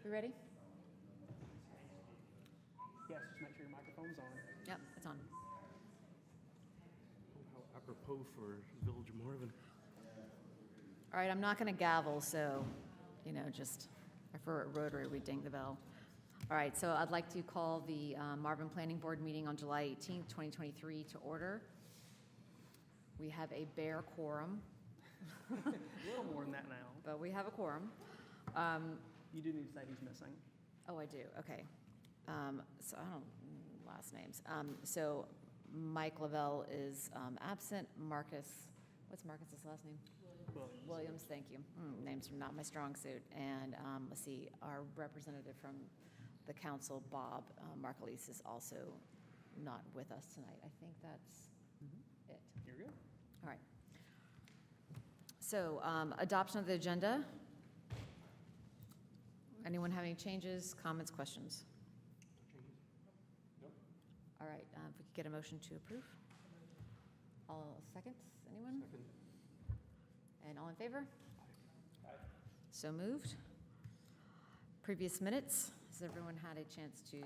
We ready? Yes, just make sure your microphone's on. Yep, it's on. How apropos for Village of Marvin. All right, I'm not going to gavel, so, just for Rotary, we ding the bell. All right, so I'd like to call the Marvin Planning Board meeting on July 18th, 2023 to order. We have a bare quorum, A little more than that now. but we have a quorum. You do need to say who's missing. Oh, I do, okay. So I don't, last names. So Mike Lavelle is absent. What's Marcus's last name? Williams, thank you. Names are not my strong suit. And let's see, our representative from the council, Bob Markleese, is also not with us tonight. I think that's it. You're good. All right. So adoption of the agenda. Anyone have any changes, comments, questions? Nope. All right, if we could get a motion to approve. All seconds, anyone? Second. And all in favor? So moved. Previous minutes, has everyone had a chance to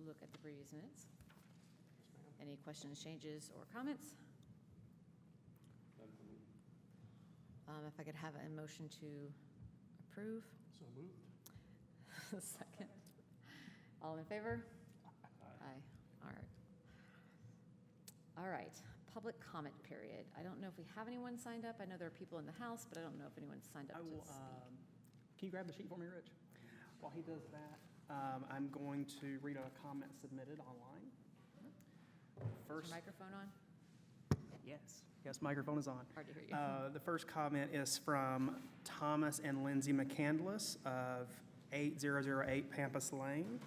look at the previous minutes? Any questions, changes, or comments? None for me. If I could have a motion to approve. So moved. Second. All in favor? Aye. All right. All right, public comment period. I don't know if we have anyone signed up. I know there are people in the house, but I don't know if anyone's signed up I to will, speak. can you grab the sheet for me, Rich? While he does that, I'm going to read a comment submitted online. Is First, your microphone on? yes, microphone is on. Hard to hear you. The first comment is from Thomas and Lindsay McCandless of 8008 Pampas Lane.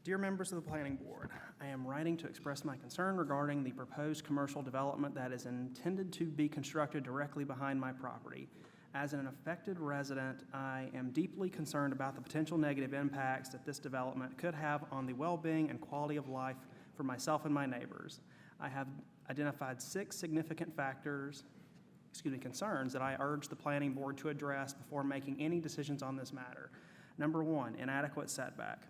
Dear members of the Planning Board, I am writing to express my concern regarding the proposed commercial development that is intended to be constructed directly behind my property. As an affected resident, I am deeply concerned about the potential negative impacts that this development could have on the well-being and quality of life for myself and my neighbors. I have identified 6 significant concerns that I urge the Planning Board to address before making any decisions on this matter. Number 1, inadequate setback.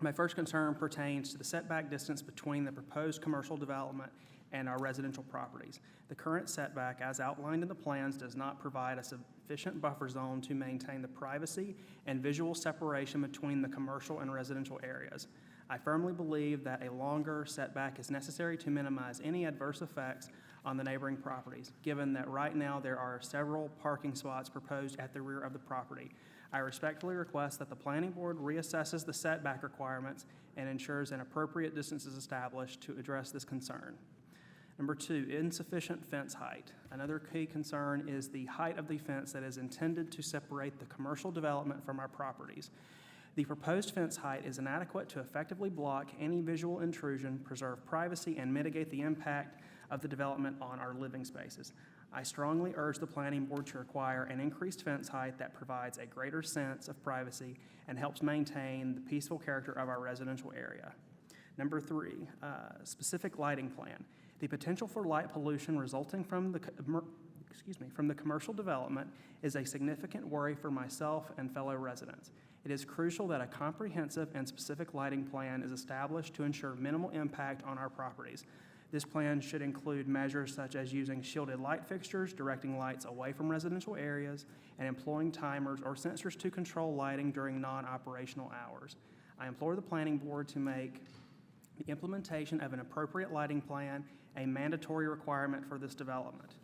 My first concern pertains to the setback distance between the proposed commercial development and our residential properties. The current setback, as outlined in the plans, does not provide a sufficient buffer zone to maintain the privacy and visual separation between the commercial and residential areas. I firmly believe that a longer setback is necessary to minimize any adverse effects on the neighboring properties, given that right now there are several parking spots proposed at the rear of the property. I respectfully request that the Planning Board reassesses the setback requirements and ensures an appropriate distance is established to address this concern. Number 2, insufficient fence height. Another key concern is the height of the fence that is intended to separate the commercial development from our properties. The proposed fence height is inadequate to effectively block any visual intrusion, preserve privacy, and mitigate the impact of the development on our living spaces. I strongly urge the Planning Board to require an increased fence height that provides a greater sense of privacy and helps maintain the peaceful character of our residential area. Number 3, specific lighting plan. The potential for light pollution resulting from the commercial development is a significant worry for myself and fellow residents. It is crucial that a comprehensive and specific lighting plan is established to ensure minimal impact on our properties. This plan should include measures such as using shielded light fixtures, directing lights away from residential areas, and employing timers or sensors to control lighting during non-operational hours. I implore the Planning Board to make the implementation of an appropriate lighting plan a mandatory requirement for this development.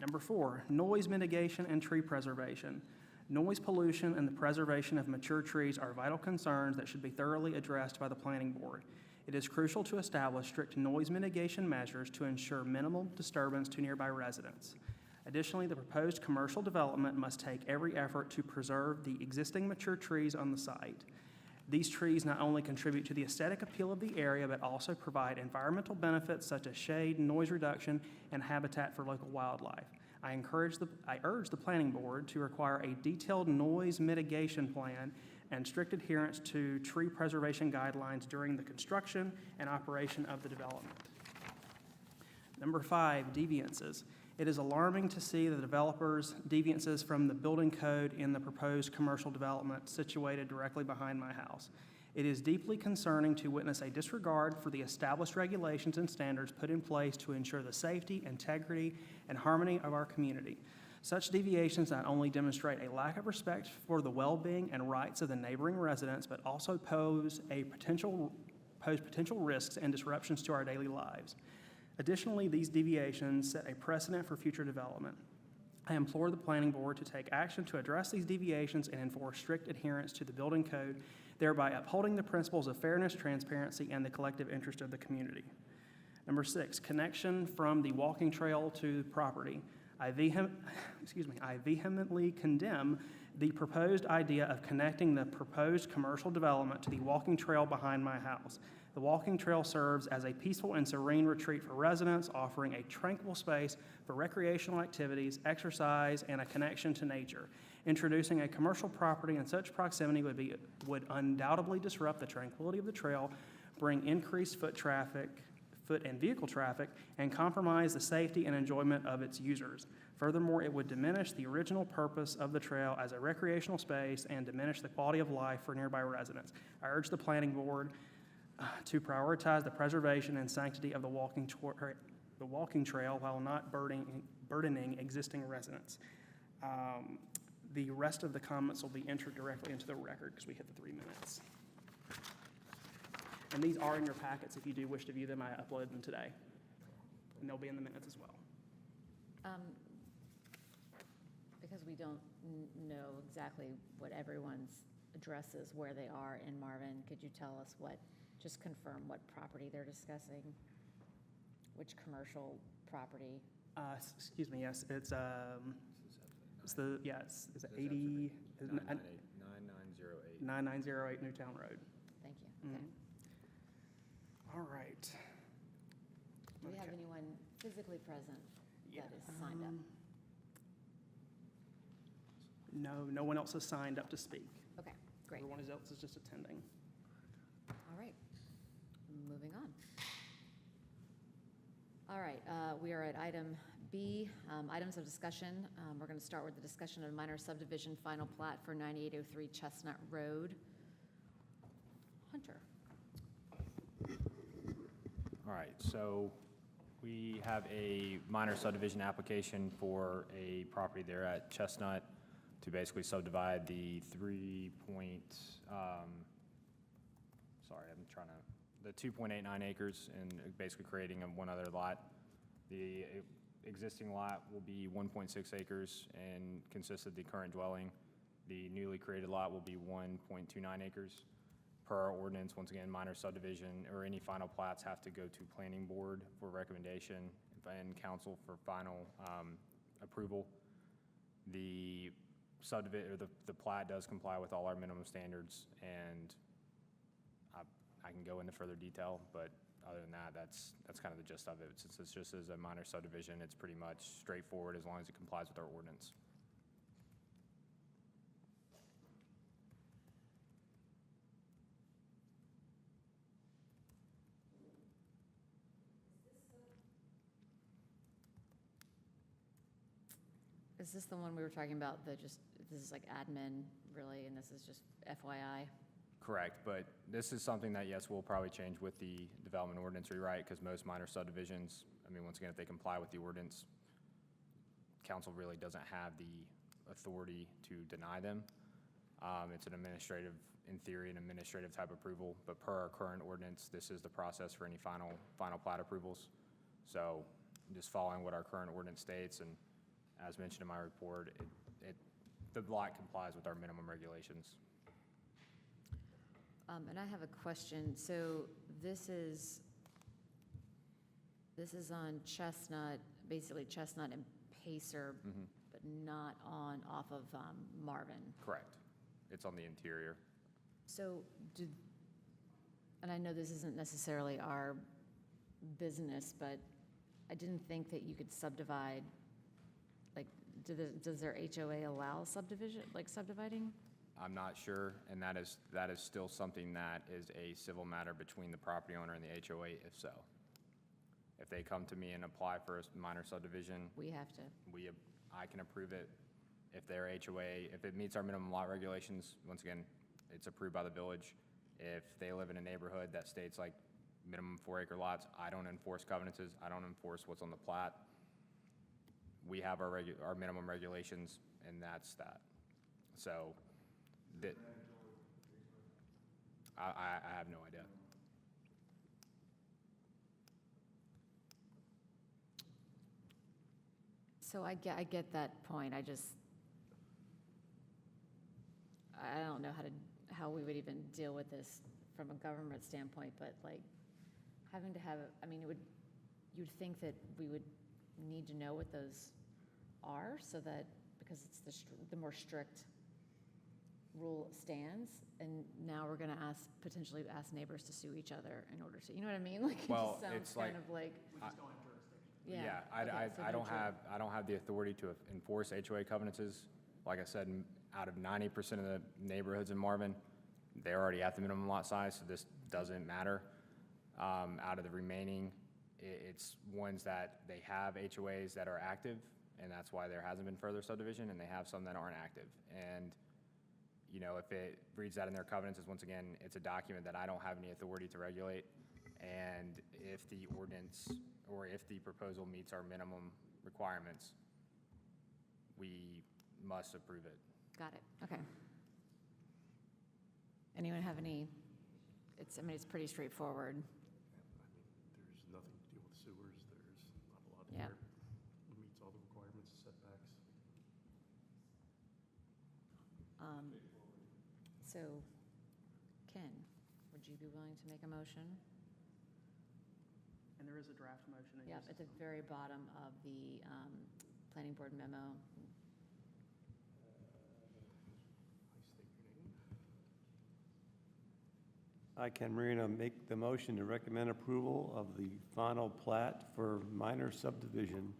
Number 4, noise mitigation and tree preservation. Noise pollution and the preservation of mature trees are vital concerns that should be thoroughly addressed by the Planning Board. It is crucial to establish strict noise mitigation measures to ensure minimal disturbance to nearby residents. Additionally, the proposed commercial development must take every effort to preserve the existing mature trees on the site. These trees not only contribute to the aesthetic appeal of the area, but also provide environmental benefits such as shade, noise reduction, and habitat for local wildlife. I urge the Planning Board to require a detailed noise mitigation plan and strict adherence to tree preservation guidelines during the construction and operation of the development. Number 5, deviances. It is alarming to see the developers' deviances from the building code in the proposed commercial development situated directly behind my house. It is deeply concerning to witness a disregard for the established regulations and standards put in place to ensure the safety, integrity, and harmony of our community. Such deviations not only demonstrate a lack of respect for the well-being and rights of the neighboring residents, but also pose potential risks and disruptions to our daily lives. Additionally, these deviations set a precedent for future development. I implore the planning board to take action to address these deviations and enforce strict adherence to the building code, thereby upholding the principles of fairness, transparency, and the collective interest of the community. Number 6, connection from the walking trail to the property. I vehemently condemn the proposed idea of connecting the proposed commercial development to the walking trail behind my house. The walking trail serves as a peaceful and serene retreat for residents, offering a tranquil space for recreational activities, exercise, and a connection to nature. Introducing a commercial property in such proximity would undoubtedly disrupt the tranquility of the trail, bring increased foot and vehicle traffic, and compromise the safety and enjoyment of its users. Furthermore, it would diminish the original purpose of the trail as a recreational space and diminish the quality of life for nearby residents. I urge the planning board to prioritize the preservation and sanctity of the walking trail while not burdening existing residents. The rest of the comments will be entered directly into the record because we hit the 3 minutes. And these are in your packets. If you do wish to view them, I uploaded them today. And they'll be in the minutes as well. Because we don't know exactly what everyone's address is, where they are in Marvin, could you tell us just confirm what property they're discussing? Which commercial property? Excuse me, yes, it's 80, 9908 Newtown Road. Thank you. Okay. All right. Do we have anyone physically present that is signed up? No one else has signed up to speak. Okay, great. Everyone else is just attending. All right, moving on. All right, we are at item B, items of discussion. We're going to start with the discussion of minor subdivision final plat for 9803 Chestnut Road. Hunter. All right, so we have a minor subdivision application for a property there at Chestnut to basically subdivide the the 2.89 acres and basically creating one other lot. The existing lot will be 1.6 acres and consists of the current dwelling. The newly created lot will be 1.29 acres. Per our ordinance, once again, minor subdivision or any final plats have to go to planning board for recommendation and council for final approval. The plat does comply with all our minimum standards, and I can go into further detail, but other than that, that's kind of the gist of it. Since it's just as a minor subdivision, it's pretty much straightforward as long as it complies with our ordinance. Is this the one we were talking about, this is like admin, really, and this is just FYI? Correct, but this is something that, yes, we'll probably change with the development ordinance rewrite, because most minor subdivisions, I mean, once again, if they comply with the ordinance, council really doesn't have the authority to deny them. It's an administrative, in theory, an administrative type approval, but per our current ordinance, this is the process for any final plat approvals. So just following what our current ordinance states, and as mentioned in my report, the lot complies with our minimum regulations. And I have a question. So this is on Chestnut, basically Chestnut and Pacer, but not off of Marvin. Correct. It's on the interior. So and I know this isn't necessarily our business, but I didn't think that you could subdivide, like, does their HOA allow subdividing? I'm not sure, and that is still something that is a civil matter between the property owner and the HOA, if so. If they come to me and apply for a minor subdivision, We have to, I can approve it. If their HOA, if it meets our minimum lot regulations, once again, it's approved by the village. If they live in a neighborhood that states like minimum 4-acre lots, I don't enforce covenants, I don't enforce what's on the plat. We have our minimum regulations, and that's that. So, that, I have no idea. so I get that point, I don't know how we would even deal with this from a government standpoint, but like, having to have, I mean, you'd think that we would need to know what those are, so that, because it's the more strict rule stands, and now we're gonna potentially ask neighbors to sue each other in order to, you know what I mean? Like, it Well, just sounds it's like- kind of like, We just don't have jurisdiction. yeah. I okay, so don't no I don't have the authority to enforce HOA covenants. Like I said, out of 90% of the neighborhoods in Marvin, they're already at the minimum lot size, so this doesn't matter. Out of the remaining, it's ones that they have HOAs that are active, and that's why there hasn't been further subdivision, and they have some that aren't active. And, you know, if it reads that in their covenants, is once again, it's a document that I don't have any authority to regulate. And if the ordinance, or if the proposal meets our minimum requirements, we must approve it. Got it, okay. Anyone have any, I mean, it's pretty straightforward. There's nothing to deal with sewers, there's not a lot Yeah. here. It meets all the requirements, setbacks. So, Ken, would you be willing to make a motion? And there is a draft motion. Yep, at the very bottom of the planning board memo. I state your name. I, Ken Marino, make the motion to recommend approval of the final plat for minor subdivision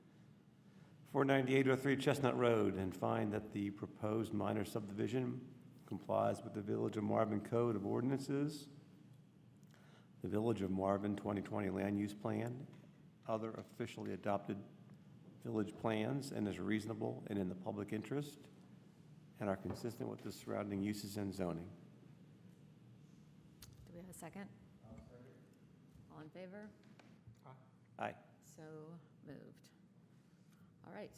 49803 Chestnut Road, and find that the proposed minor subdivision complies with the Village of Marvin Code of Ordinances, the Village of Marvin 2020 Land Use Plan, other officially adopted village plans, and is reasonable and in the public interest, and are consistent with the surrounding uses and zoning. Do we have a second? All in favor? Aye. So moved. All right.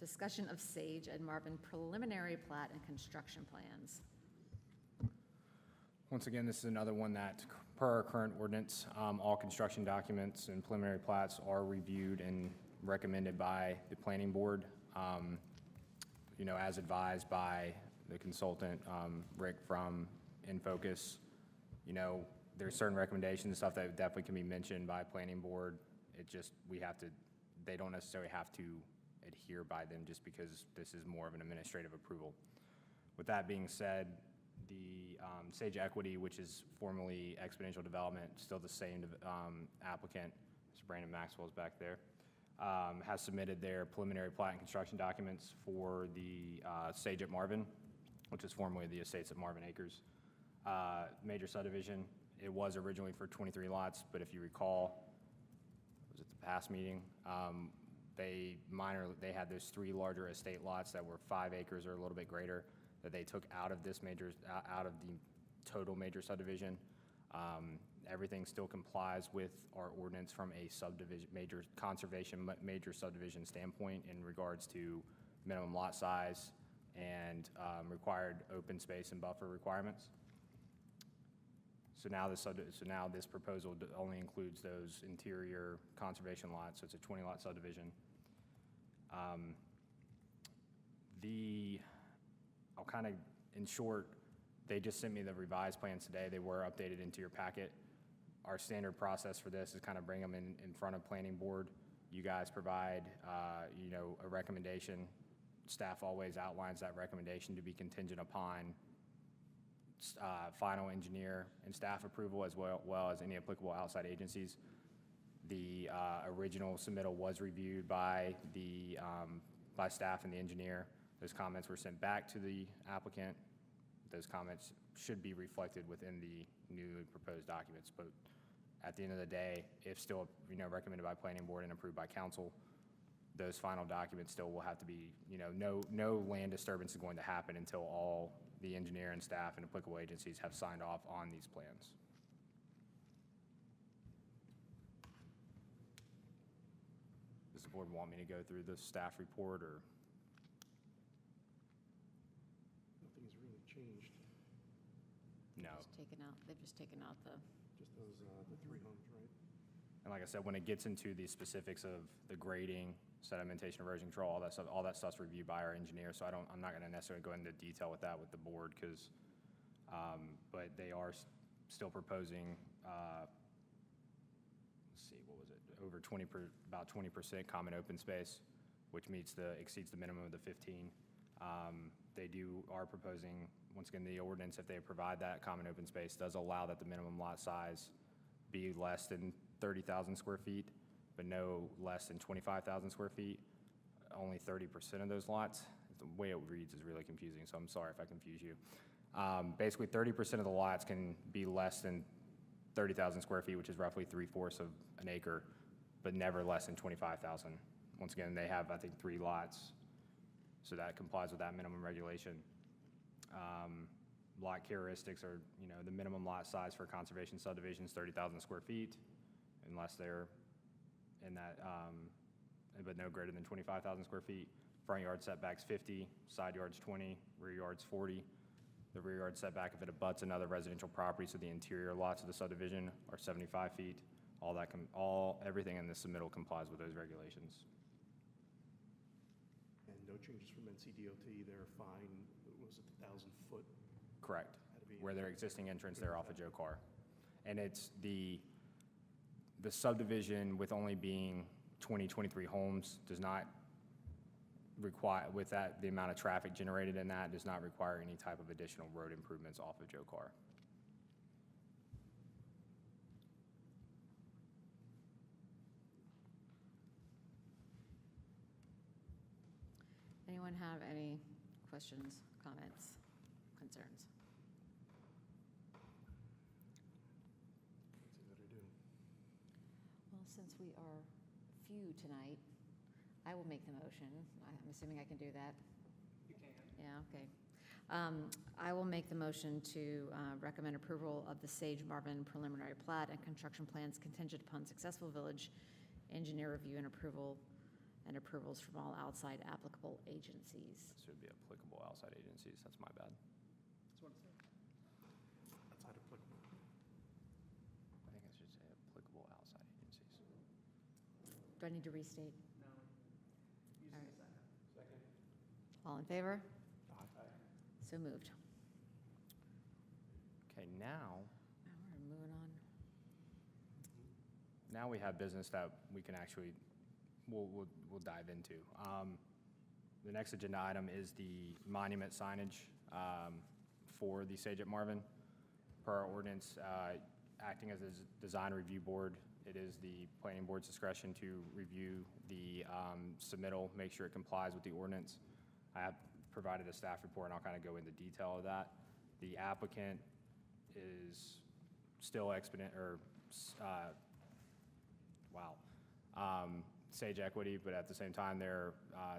Discussion of Sage and Marvin preliminary plat and construction plans. Once again, this is another one that, per our current ordinance, all construction documents and preliminary plats are reviewed and recommended by the planning board, you know, as advised by the consultant, Rick from InFocus. You know, there's certain recommendations and stuff that definitely can be mentioned by planning board. It just, they don't necessarily have to adhere by them just because this is more of an administrative approval. With that being said, the Sage Equity, which is formerly Exponential Development, still the same applicant, Mr. Brandon Maxwell is back there, has submitted their preliminary plat and construction documents for the Sage at Marvin, which is formerly the Estates at Marvin Acres. Major subdivision. It was originally for 23 lots, but if you recall, was it the past meeting? They had those 3 larger estate lots that were 5 acres or a little bit greater that they took out of this out of the total major subdivision. Everything still complies with our ordinance from a subdivision, major subdivision standpoint in regards to minimum lot size and required open space and buffer requirements. So now this proposal only includes those interior conservation lots, so it's a 20-lot subdivision. I'll kind of, in short, they just sent me the revised plans today. They were updated into your packet. Our standard process for this is kind of bring them in front of planning board. You guys provide, you know, a recommendation. Staff always outlines that recommendation to be contingent upon final engineer and staff approval, as well as any applicable outside agencies. The original submittal was reviewed by staff and the engineer. Those comments were sent back to the applicant. those comments should be reflected within the newly proposed documents. But at the end of the day, if still, recommended by planning board and approved by council, those final documents still will have to be, no land disturbance is going to happen until all the engineer and staff and applicable agencies have signed off on these plans. Does the board want me to go through the staff report, or? Nothing's really changed, No. They've just taken out the, just those, the three homes, right? And like I said, when it gets into the specifics of the grading, sedimentation, erosion control, all that stuff's reviewed by our engineer, so I'm not gonna necessarily go into detail with that with the board, because, but they are still proposing, let's see, what was it, over about 20% common open space, which exceeds the minimum of the 15. They are proposing, once again, the ordinance, if they provide that common open space, does allow that the minimum lot size be less than 30,000 square feet, but no less than 25,000 square feet. Only 30% of those lots. The way it reads is really confusing, so I'm sorry if I confuse you. Basically, 30% of the lots can be less than 30,000 square feet, which is roughly 3/4 of an acre, but never less than 25,000. Once again, they have, I think, 3 lots, so that complies with that minimum regulation. Lot characteristics are, the minimum lot size for conservation subdivisions, 30,000 square feet, unless they're in that, but no greater than 25,000 square feet. Front yard setbacks 50, side yards 20, rear yards 40. The rear yard setback, if it abuts another residential property, so the interior lots of the subdivision, are 75 feet. Everything in the submittal complies with those regulations. And no changes from NCDOT, they're fine, what was it, the 1,000-foot? Correct. Had to be- Where their existing entrance, they're off of Joe Carr. And it's the subdivision with only being 23 homes does not require, with that, the amount of traffic generated in that, does not require any type of additional road improvements off of Joe Carr. anyone have any questions, comments, concerns? Let's see what I do. Well, since we are few tonight, I will make the motion. I'm assuming I can do that. You can. Yeah, okay. I will make the motion to recommend approval of the Sage Marvin preliminary plat and construction plans contingent upon successful village engineer review and approvals from all outside applicable agencies. This would be applicable outside agencies, that's my bad. That's what it says. Outside applicable. I think I should say applicable outside agencies. Do I need to restate? No. Use All the right. second. All in favor? Aye. So moved. Okay, now We're moving on. Now we have business that we can actually, we'll dive into. The next agenda item is the monument signage for the Sage at Marvin. Per our ordinance, acting as a design review board, it is the planning board's discretion to review the submittal, make sure it complies with the ordinance. I have provided a staff report, and I'll kind of go into detail of that. The applicant is still Sage Equity, but at the same time, their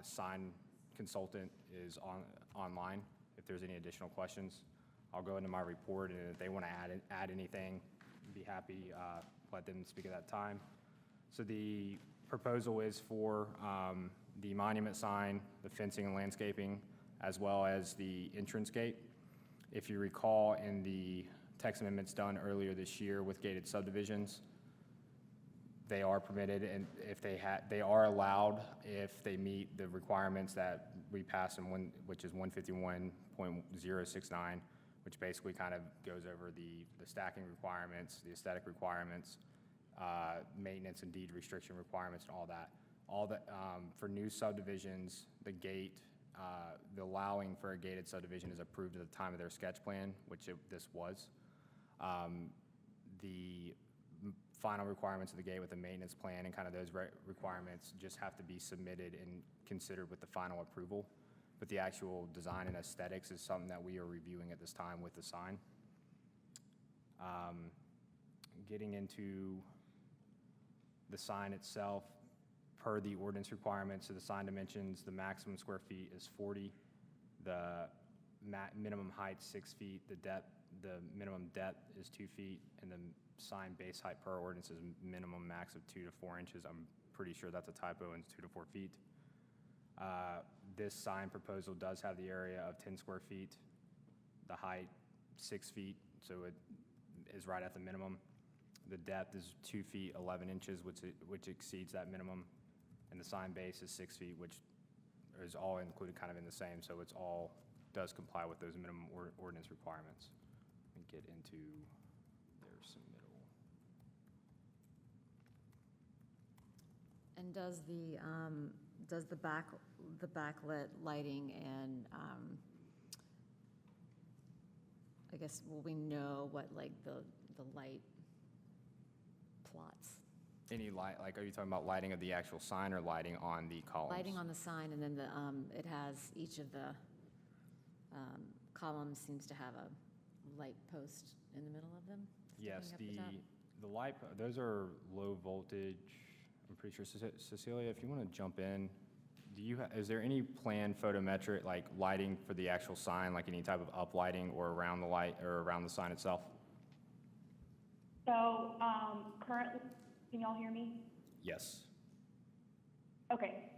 sign consultant is online. If there's any additional questions, I'll go into my report, and if they want to add anything, be happy, let them speak at that time. So the proposal is for the monument sign, the fencing and landscaping, as well as the entrance gate. If you recall, in the text amendments done earlier this year with gated subdivisions, they are permitted, and if they are allowed if they meet the requirements that we passed which is 151.069, which basically kind of goes over the stacking requirements, the aesthetic requirements, maintenance and deed restriction requirements, and all that. For new subdivisions, the gate, the allowing for a gated subdivision is approved at the time of their sketch plan, which this was. The final requirements of the gate with the maintenance plan and kind of those requirements just have to be submitted and considered with the final approval. But the actual design and aesthetics is something that we are reviewing at this time with the sign. Getting into the sign itself, per the ordinance requirements of the sign dimensions, the maximum square feet is 40, the minimum height 6 feet, the minimum depth is 2 feet, and the sign base height per ordinance is minimum max of 2 to 4 inches. I'm pretty sure that's a typo and it's 2 to 4 feet. This sign proposal does have the area of 10 square feet, the height 6 feet, so it is right at the minimum. The depth is 2 feet 11 inches, which exceeds that minimum, and the sign base is 6 feet, which is all included kind of in the same, so it's all does comply with those minimum ordinance requirements. Let me get into their submittal. And does the backlit lighting and, I guess, will we know what, like, the light plots? Any light, like, are you talking about lighting of the actual sign or lighting on the columns? Lighting on the sign, and then it has, each of the columns seems to have a light post in the middle of them? Yes, sticking up the top? the light, those are low voltage. I'm pretty sure, Cecilia, if you want to jump in, is there any planned photometric, like lighting for the actual sign, like any type of uplighting or around the light or around the sign itself? So, currently, can y'all hear me? Yes. Okay,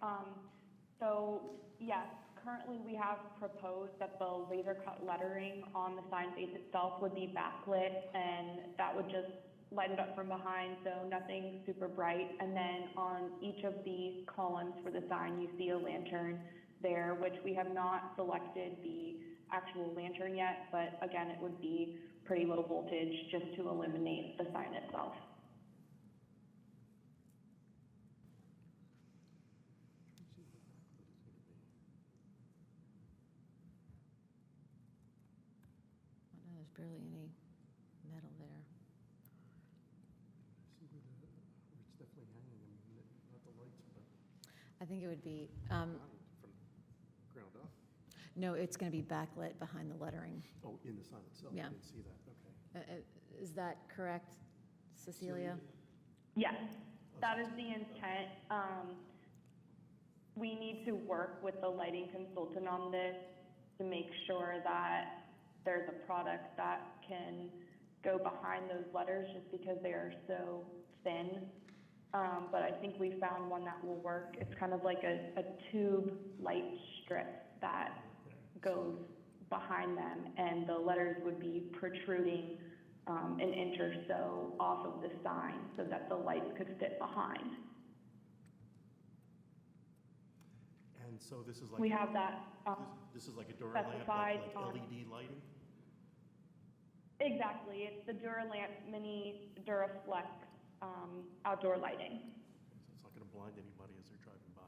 so, yes, currently we have proposed that the laser cut lettering on the sign base itself would be backlit, and that would just light it up from behind, so nothing super bright. And then on each of the columns for the sign, you see a lantern there, which we have not selected the actual lantern yet, but again, it would be pretty low voltage just to eliminate the sign itself. Oh, no, there's barely any metal there. See where it's definitely hanging, I mean, not the lights, but I think it would be, from ground up. no, it's going to be backlit behind the lettering. Oh, in the sign itself? Yeah. I didn't see that, okay. Is that correct, Cecilia? Yes, that is the intent. We need to work with the lighting consultant on this to make sure that there's a product that can go behind those letters just because they are so thin. But I think we found one that will work. It's kind of like a tube light strip that goes behind them, and the letters would be protruding an inch or so off of the sign so that the lights could fit behind. And so this is like. We have that This is like a Dura lamp, specified like on- LED lighting? Exactly, it's the Duralamp Mini Duraflex outdoor lighting. So it's not gonna blind anybody as they're driving by.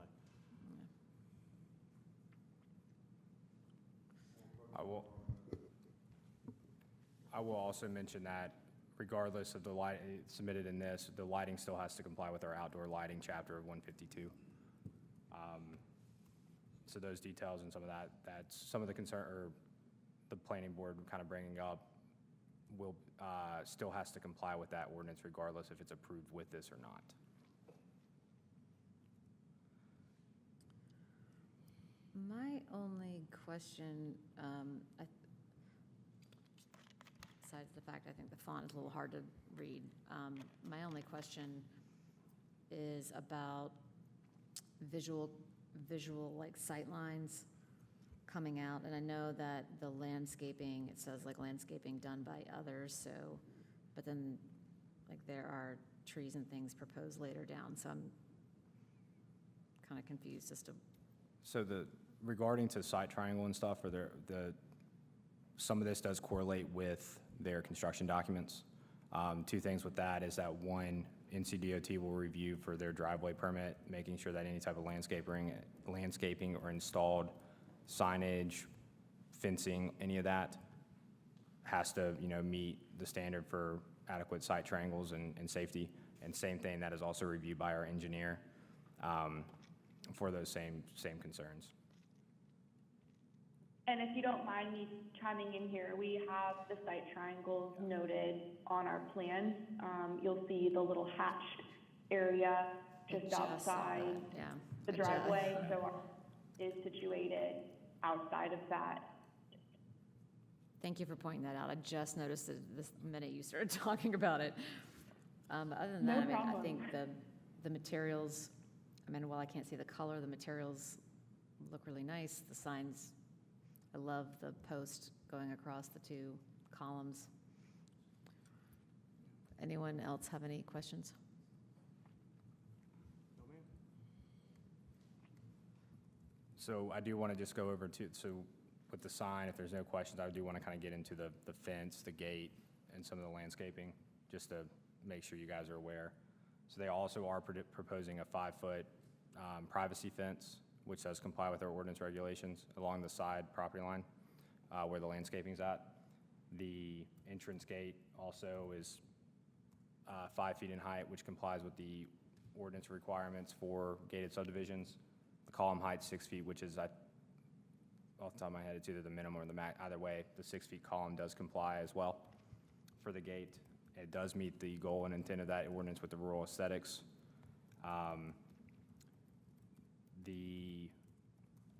I will also mention that regardless of the light submitted in this, the lighting still has to comply with our outdoor lighting chapter of 152. So those details and some of that's some of the concern, or the planning board kind of bringing up, will, still has to comply with that ordinance regardless if it's approved with this or not. My only question, besides the fact I think the font is a little hard to read, my only question is about visual like sight lines coming out. And I know that the landscaping, it says like landscaping done by others, so, but then like there are trees and things proposed later down, so I'm kind of confused as to. So regarding to site triangle and stuff, or some of this does correlate with their construction documents. Two things with that is that, one, NCDOT will review for their driveway permit, making sure that any type of landscaping or installed signage, fencing, any of that has to, meet the standard for adequate site triangles and safety. And same thing, that is also reviewed by our engineer for those same concerns. And if you don't mind me chiming in here, we have the site triangles noted on our plans. You'll see the little hatched area just Just saw outside that, yeah. the I ju- driveway, so our is situated outside of that. Thank you for pointing that out. I just noticed it this minute you started talking about it. Other than No that, I mean, I problem. think the materials, I mean, while I can't see the color, the materials look really nice. The signs, I love the post going across the two columns. Anyone else have any questions? No, ma'am. So I do want to just go over to, so with the sign, if there's no questions, I do want to kind of get into the fence, the gate, and some of the landscaping, just to make sure you guys are aware. So they also are proposing a 5-foot privacy fence, which does comply with our ordinance regulations along the side property line where the landscaping's at. The entrance gate also is 5 feet in height, which complies with the ordinance requirements for gated subdivisions. The column height's 6 feet, which is, off the top of my head, it's either the minimum or the max. Either way, the 6-foot column does comply as well for the gate. It does meet the goal and intent of that ordinance with the rural aesthetics.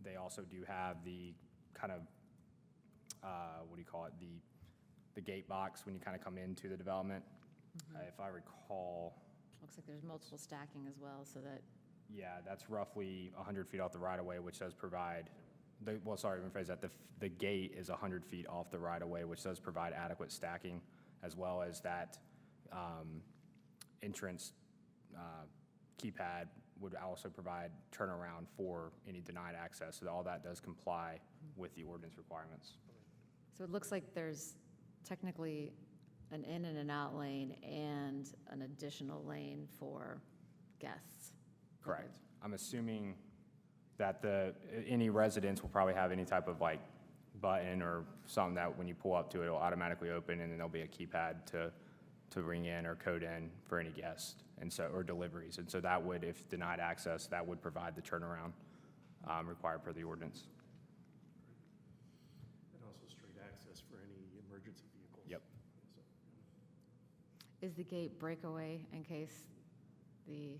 They also do have the kind of, what do you call it, the gate box when you kind of come into the development. If I recall, Looks like there's multiple stacking as well, so that, yeah, that's roughly 100 feet off the right-of-way, which does provide, well, sorry, let me rephrase that. The gate is 100 feet off the right-of-way, which does provide adequate stacking, as well as that entrance keypad would also provide turnaround for any denied access. So all that does comply with the ordinance requirements. so it looks like there's technically an in and an out lane and an additional lane for guests. Correct. I'm assuming that any residents will probably have any type of like button or something that when you pull up to it, it'll automatically open, and then there'll be a keypad to ring in or code in for any guest, and so, or deliveries. And so that would, if denied access, that would provide the turnaround required per the ordinance. And also straight access for any emergency vehicles. Yep. So, Is the gate breakaway in case the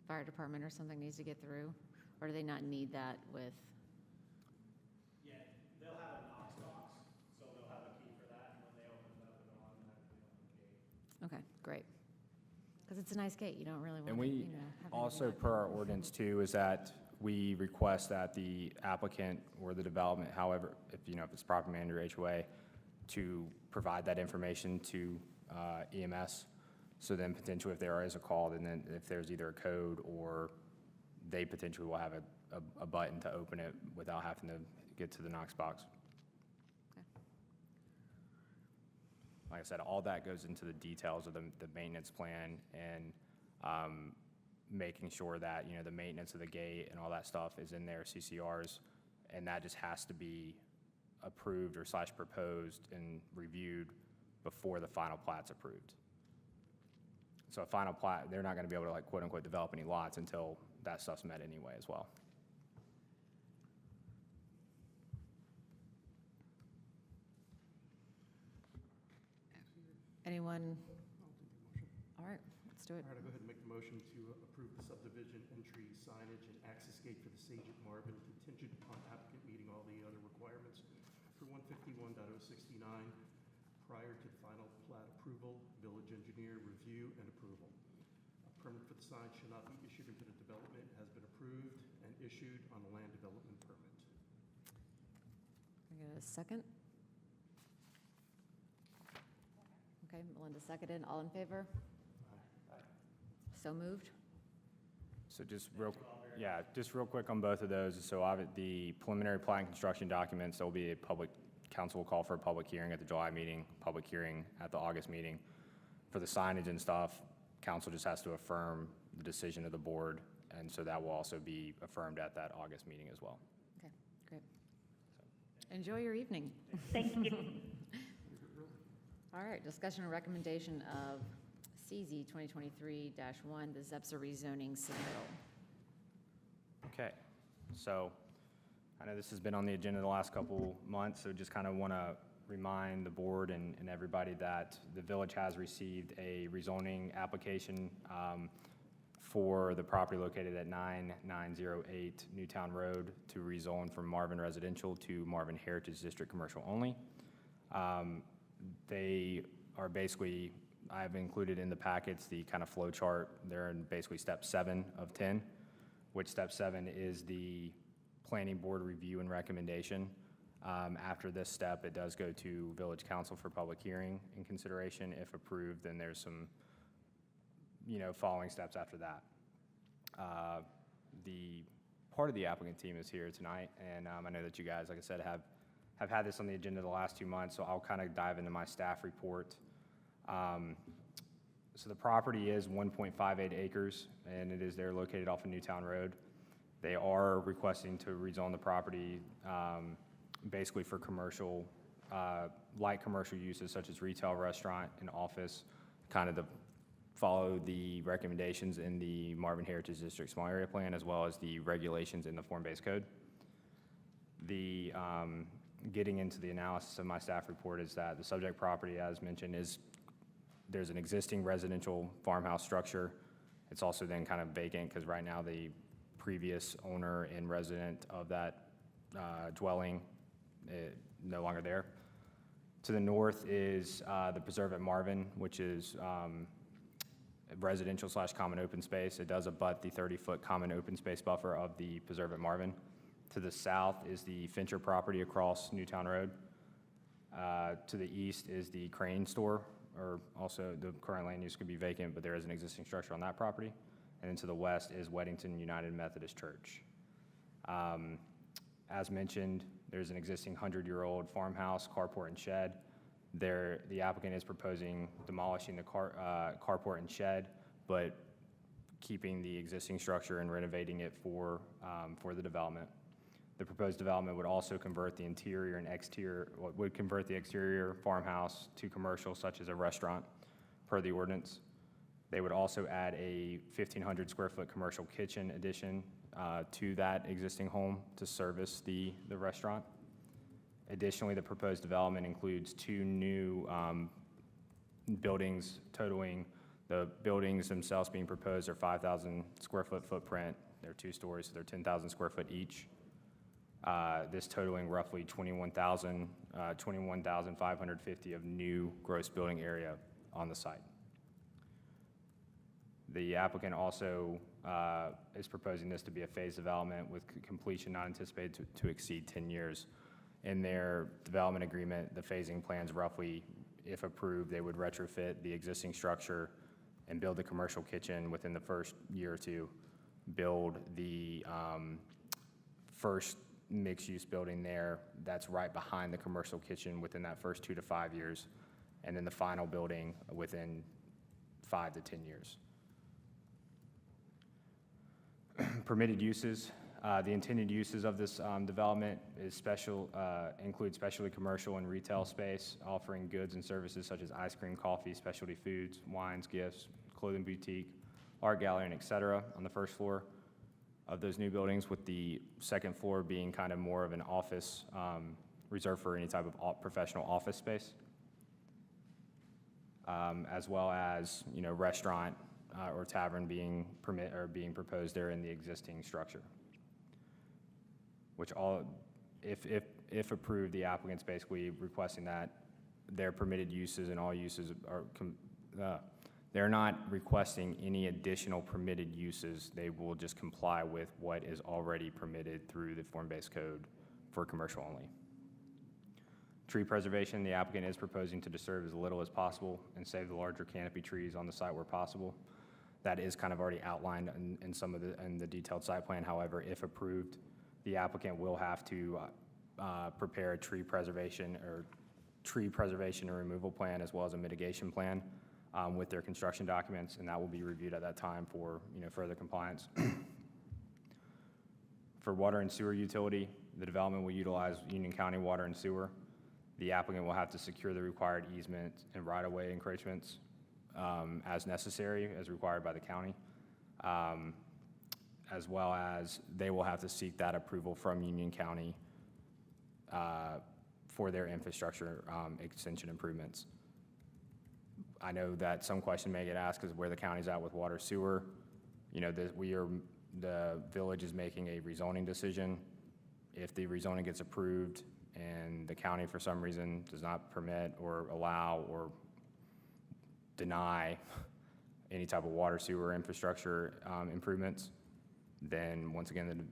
fire department or something needs to get through? Or do they not need that with, Yeah, they'll have a Knox box, so they'll have a key for that, and when they open it up, it'll automatically open the gate. okay, great. Because it's a nice gate, you don't really want And to, we you know, have also, anything per our ordinance too, is that we request that the applicant or the development, however, if it's property manager, HOA, to provide that information to EMS. So then potentially if there is a call, then if there's either a code or they potentially will have a button to open it without having to get to the Knox box. Okay. Like I said, all that goes into the details of the maintenance plan and making sure that, the maintenance of the gate and all that stuff is in their CCRs, and that just has to be approved or / proposed and reviewed before the final plat's approved. So a final plat, they're not gonna be able to like quote unquote develop any lots until that stuff's met anyway as well. Anyone? I'll do the motion. All right, let's do it. All right, I'll go ahead and make the motion to approve the subdivision entry signage and access gate for the Sage at Marvin contingent upon applicant meeting all the other requirements for 151.069 prior to the final plat approval, village engineer review and approval. A permit for the sign shall not be issued until the development has been approved and issued on the land development permit. Can I get a second? Okay, Melinda seconded. All in favor? So moved? So just real quick on both of those. So the preliminary plat and construction documents, there'll be council will call for a public hearing at the July meeting, public hearing at the August meeting. For the signage and stuff, council just has to affirm the decision of the board, and so that will also be affirmed at that August meeting as well. Okay, great. Enjoy your evening. Thank you. All right, discussion and recommendation of CZ 2023-1, the ZEPSA rezoning submittal. Okay, so I know this has been on the agenda the last couple months, so just kind of want to remind the board and everybody that the village has received a rezoning application for the property located at 9908 Newtown Road to rezone from Marvin Residential to Marvin Heritage District Commercial only. They are basically, I've included in the packets the kind of flow chart. They're in basically step 7 of 10, which step 7 is the planning board review and recommendation. After this step, it does go to village council for public hearing and consideration. If approved, then there's some, following steps after that. The part of the applicant team is here tonight, and I know that you guys, like I said, have had this on the agenda the last 2 months, so I'll kind of dive into my staff report. So the property is 1.58 acres, and it is there located off of Newtown Road. They are requesting to rezone the property basically for commercial, light commercial uses such as retail, restaurant, and office, kind of to follow the recommendations in the Marvin Heritage District Small Area Plan, as well as the regulations in the form-based code. The getting into the analysis of my staff report is that the subject property, as mentioned, there's an existing residential farmhouse structure. It's also then kind of vacant because right now the previous owner and resident of that dwelling no longer there. To the north is the Preserve at Marvin, which is residential / common open space. It does abut the 30-foot common open space buffer of the Preserve at Marvin. To the south is the Fincher property across Newtown Road. To the east is the Crane store, or also the current land use could be vacant, but there is an existing structure on that property. And then to the west is Weddington United Methodist Church. As mentioned, there's an existing 100-year-old farmhouse, carport, and shed. The applicant is proposing demolishing the carport and shed, but keeping the existing structure and renovating it for the development. The proposed development would also convert the interior and exterior, would convert the exterior farmhouse to commercial, such as a restaurant, per the ordinance. They would also add a 1,500 square foot commercial kitchen addition to that existing home to service the restaurant. Additionally, the proposed development includes 2 new buildings totaling, the buildings themselves being proposed are 5,000 square foot footprint. They're 2 stories, so they're 10,000 square foot each. This totaling roughly 21,550 of new gross building area on the site. The applicant also is proposing this to be a phased development with completion not anticipated to exceed 10 years. In their development agreement, the phasing plans roughly, if approved, they would retrofit the existing structure and build the commercial kitchen within the first year or 2, build the first mixed-use building there that's right behind the commercial kitchen within that first 2 to 5 years, and then the final building within 5 to 10 years. Permitted uses. The intended uses of this development is include specialty commercial and retail space, offering goods and services such as ice cream, coffee, specialty foods, wines, gifts, clothing boutique, art gallery, and et cetera on the first floor of those new buildings, with the second floor being kind of more of an office reserved for any type of professional office space, as well as restaurant or tavern being proposed there in the existing structure. Which if approved, the applicant's basically requesting that their permitted uses and all uses are, they're not requesting any additional permitted uses. They will just comply with what is already permitted through the form-based code for commercial only. Tree preservation, the applicant is proposing to disturb as little as possible and save the larger canopy trees on the site where possible. That is kind of already outlined in the detailed site plan. However, if approved, the applicant will have to prepare a tree preservation and removal plan, as well as a mitigation plan with their construction documents, and that will be reviewed at that time for further compliance. For water and sewer utility, the development will utilize Union County water and sewer. The applicant will have to secure the required easement and right-of-way encroachments as necessary, as required by the county. as well as they will have to seek that approval from Union County for their infrastructure extension improvements. I know that some question may get asked is where the county's at with water sewer. You know, the village is making a rezoning decision. If the rezoning gets approved and the county for some reason does not permit or allow or deny any type of water sewer infrastructure improvements, then once again,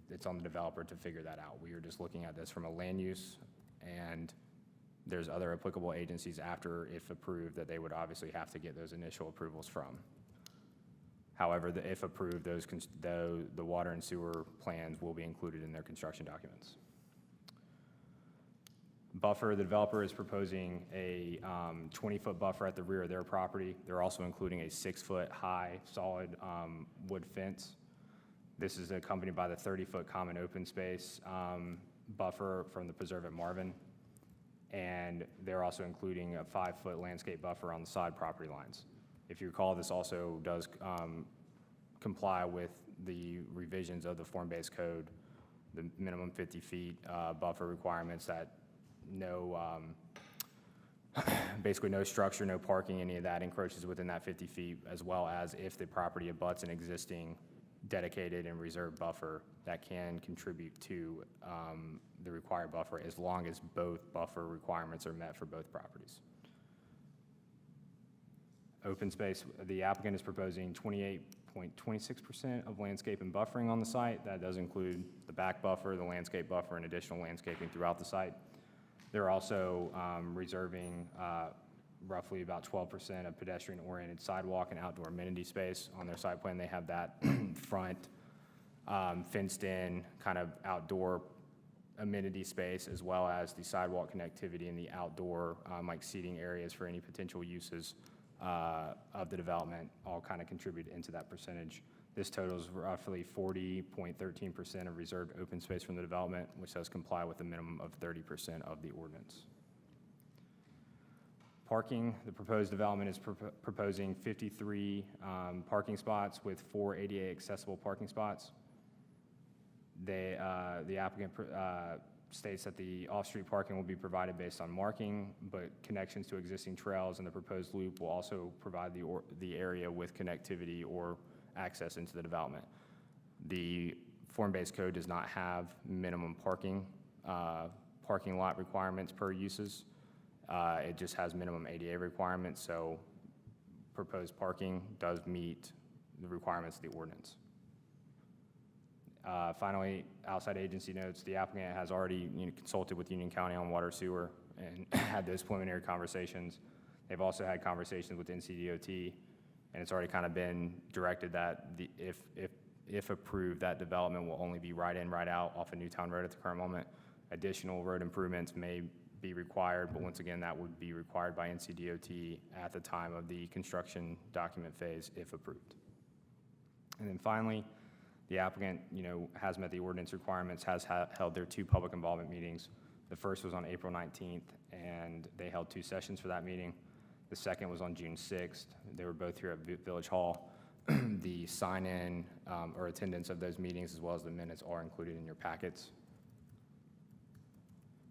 it's on the developer to figure that out. We are just looking at this from a land use, and there's other applicable agencies after, if approved, that they would obviously have to get those initial approvals from. However, if approved, the water and sewer plans will be included in their construction documents. Buffer, the developer is proposing a 20-foot buffer at the rear of their property. They're also including a 6-foot high solid wood fence. This is accompanied by the 30-foot common open space buffer from the preserve at Marvin. And they're also including a 5-foot landscape buffer on the side property lines. If you recall, this also does comply with the revisions of the form-based code, the minimum 50 feet buffer requirements, that basically no structure, no parking, any of that encroaches within that 50 feet, as well as if the property abuts an existing dedicated and reserved buffer that can contribute to the required buffer, as long as both buffer requirements are met for both properties. Open space, the applicant is proposing 28.26% of landscape and buffering on the site. That does include the back buffer, the landscape buffer, and additional landscaping throughout the site. They're also reserving roughly about 12% of pedestrian-oriented sidewalk and outdoor amenity space on their site plan. They have that front fenced-in kind of outdoor amenity space, as well as the sidewalk connectivity and the outdoor like seating areas for any potential uses of the development, all kind of contribute into that percentage. This totals roughly 40.13% of reserved open space from the development, which does comply with a minimum of 30% of the ordinance. Parking, the proposed development is proposing 53 parking spots with 4 ADA accessible parking spots. The applicant states that the off-street parking will be provided based on marking, but connections to existing trails and the proposed loop will also provide the area with connectivity or access into the development. The form-based code does not have minimum parking lot requirements per uses. It just has minimum ADA requirements, so proposed parking does meet the requirements of the ordinance. Finally, outside agency notes, the applicant has already consulted with Union County on water sewer and had those preliminary conversations. They've also had conversations with NCDOT, and it's already kind of been directed that if approved, that development will only be right in, right out off of Newtown Road at the current moment. Additional road improvements may be required, but once again, that would be required by NCDOT at the time of the construction document phase, if approved. And then finally, the applicant, has met the ordinance requirements, has held their 2 public involvement meetings. The first was on April 19th, and they held 2 sessions for that meeting. The second was on June 6th. They were both here at Village Hall. The sign-in or attendance of those meetings, as well as the minutes, are included in your packets.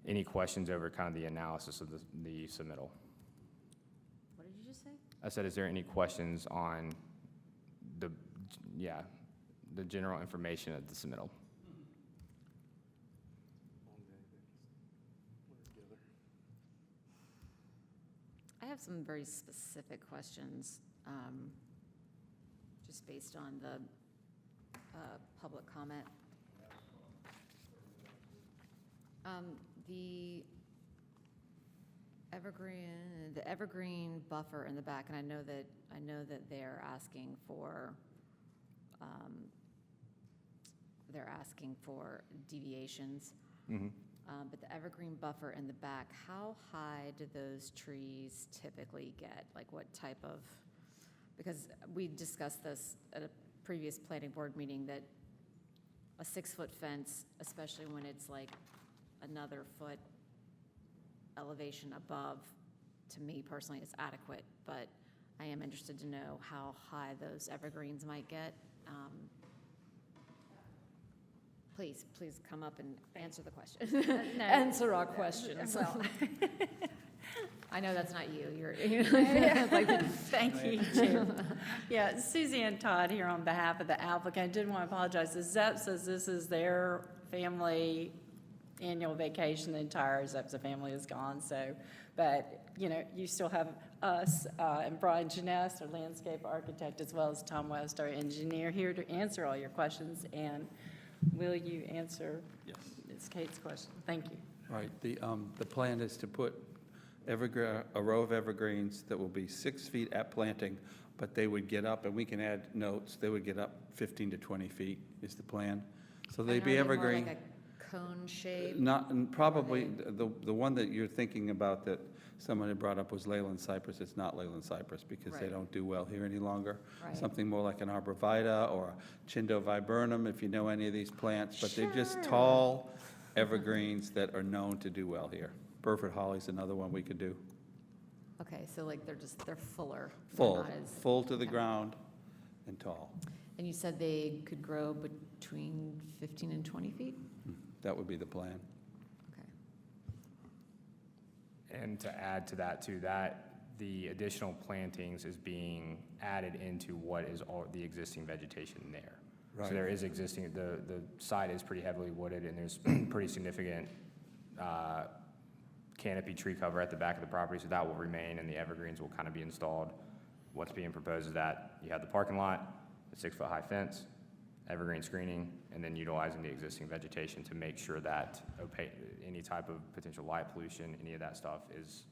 Any questions over kind of the analysis of the submittal? What did you just say? I said, is there any questions on the general information of the submittal? I have some very specific questions, just based on the public comment. The evergreen buffer in the back, and I know that they're asking for deviations. Mm-hmm. But the evergreen buffer in the back, how high do those trees typically get? Like what type of, because we discussed this at a previous planning board meeting, that a 6-foot fence, especially when it's like another foot elevation above, to me personally is adequate, but I am interested to know how high those evergreens might get. Please come up and answer the question. Answer our questions. Well, I know that's not you, you're, thank you, Chair. Yeah, Suzanne Todd here on behalf of the applicant. Didn't want to apologize. The ZEP says this is their family annual vacation. The entire Zepsa family is gone, so, but, you know, you still have us and Brian Janess, our landscape architect, as well as Tom West, our engineer, here to answer all your questions. And will you answer Yes. Ms. Kate's question? Thank you. Right, the plan is to put a row of evergreens that will be 6 feet at planting, but they would get up, and we can add notes, they would get up 15 to 20 feet is the plan. So they'd be evergreen. Like a cone shape? Not, and probably, the one that you're thinking about that someone had brought up was Leyland cypress. It's not Leyland cypress because they Right. don't do well here any longer. Right. Something more like an arborvitae or a Chindo viburnum, if you know any of these plants. But they're just Sure. tall evergreens that are known to do well here. Burford holly's another one we could do. Okay, so like they're fuller. They're Full, not as- full to the okay. ground and tall. And you said they could grow between 15 and 20 feet? That would be the plan. Okay. And to add to that too, that the additional plantings is being added into what is all the existing vegetation there. Right. So there is existing, the site is pretty heavily wooded, and there's pretty significant canopy tree cover at the back of the property, so that will remain, and the evergreens will kind of be installed. What's being proposed is that you have the parking lot, the 6-foot-high fence, evergreen screening, and then utilizing the existing vegetation to make sure that any type of potential light pollution, any of that stuff is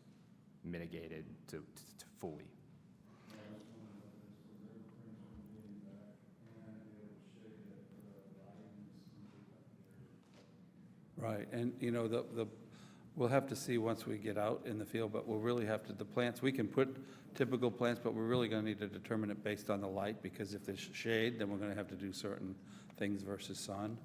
mitigated to fully. Right, and, you know, we'll have to see once we get out in the field, but we'll really have to, the plants, we can put typical plants, but we're really gonna need to determine it based on the light, because if there's shade, then we're gonna have to do certain things versus sun.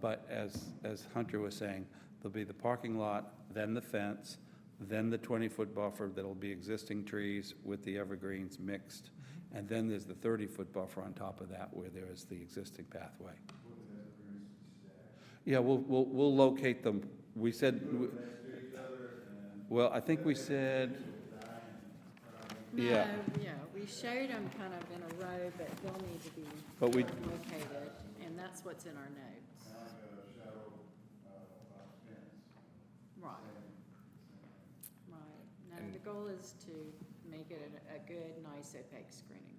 But as Hunter was saying, there'll be the parking lot, then the fence, then the 20-foot buffer that'll be existing trees with the evergreens mixed, and then there's the 30-foot buffer on top of that where there is the existing pathway. Yeah, we'll locate them. We said, well, I think we said, yeah. No, yeah, we showed them kind of in a row, but they'll need to be But we- located, and that's what's in our notes. Right. Right. No, the goal is to make it a good, nice opaque screening.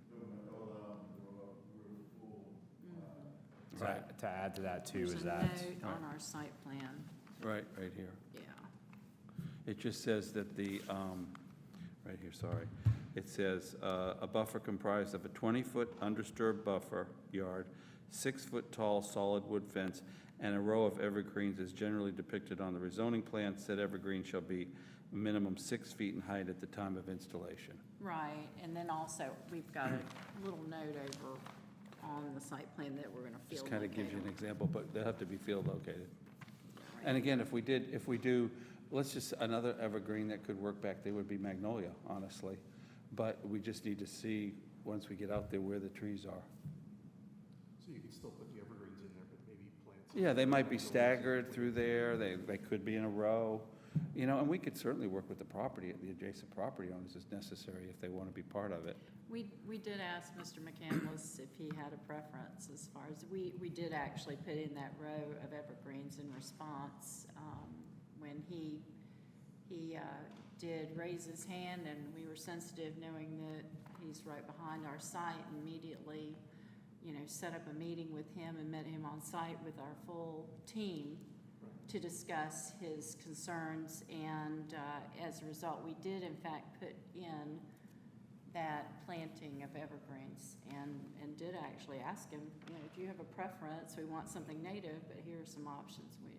To add to that too There's is a that. note on our site plan, Right here. yeah. It just says that right here, sorry. It says, a buffer comprised of a 20-foot undisturbed buffer yard, 6-foot tall solid wood fence, and a row of evergreens is generally depicted on the rezoning plan. Said evergreen shall be minimum 6 feet in height at the time of installation. Right, and then also, we've got a little note over on the site plan that we're gonna field Just kind of gives you an locate. example, but they'll have to be field located. And again, if we do, let's just, another evergreen that could work back there would be magnolia, honestly. But we just need to see, once we get out there, where the trees are. So you can still put the evergreens in there, but maybe plants. Yeah, they might be staggered through there, they could be in a row, you know, and we could certainly work with the adjacent property owners as necessary if they want to be part of it. We did ask Mr. McCandless if he had a preference as far as, we did actually put in that row of evergreens in response. When he did raise his hand, and we were sensitive knowing that he's right behind our site, and immediately, you know, set up a meeting with him and met him on site with our full team to discuss his concerns, and as a result, we did in fact put in that planting of evergreens, and did actually ask him, you know, do you have a preference? We want something native, but here are some options. We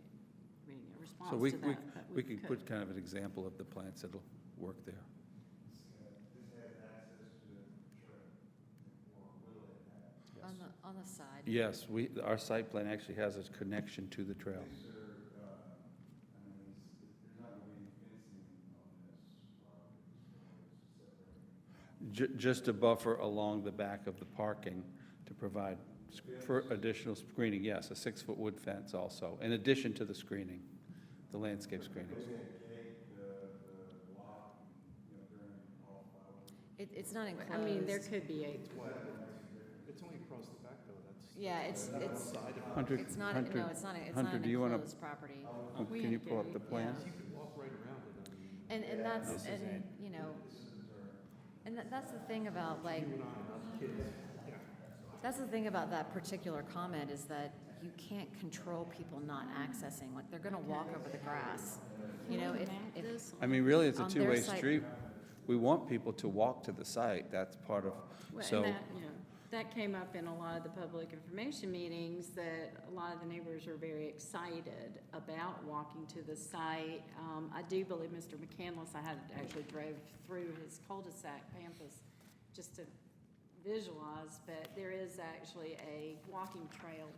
didn't get a response So to that, but we could put kind of an example of the plants that'll work there. On the side? Yes, our site plan actually has a connection to the trail. Just a buffer along the back of the parking to provide For additional screening, yes, a 6-foot wood fence also, in addition to the screening, the landscape screening. It's not I enclosed. mean, there could be a, It's only across the back, though, that's. Yeah, it's Hunter, not, no, Hunter, it's not Hunter, an do you want enclosed property. to, can you pull up the plan? You could walk right around it, I mean. And that's, and, you know, and that's the thing about like, that's the thing about that particular comment is that you can't control people not accessing, like, they're gonna walk over the grass. You know, if, this, I mean, really, it's a On their two-way site. street. We want people to walk to the site, that's part of, well, so, and that, you know, that came up in a lot of the public information meetings, that a lot of the neighbors are very excited about walking to the site. I do believe Mr. McCandless, I had actually drove through his cul-de-sac campus just to visualize, but there is actually a walking trail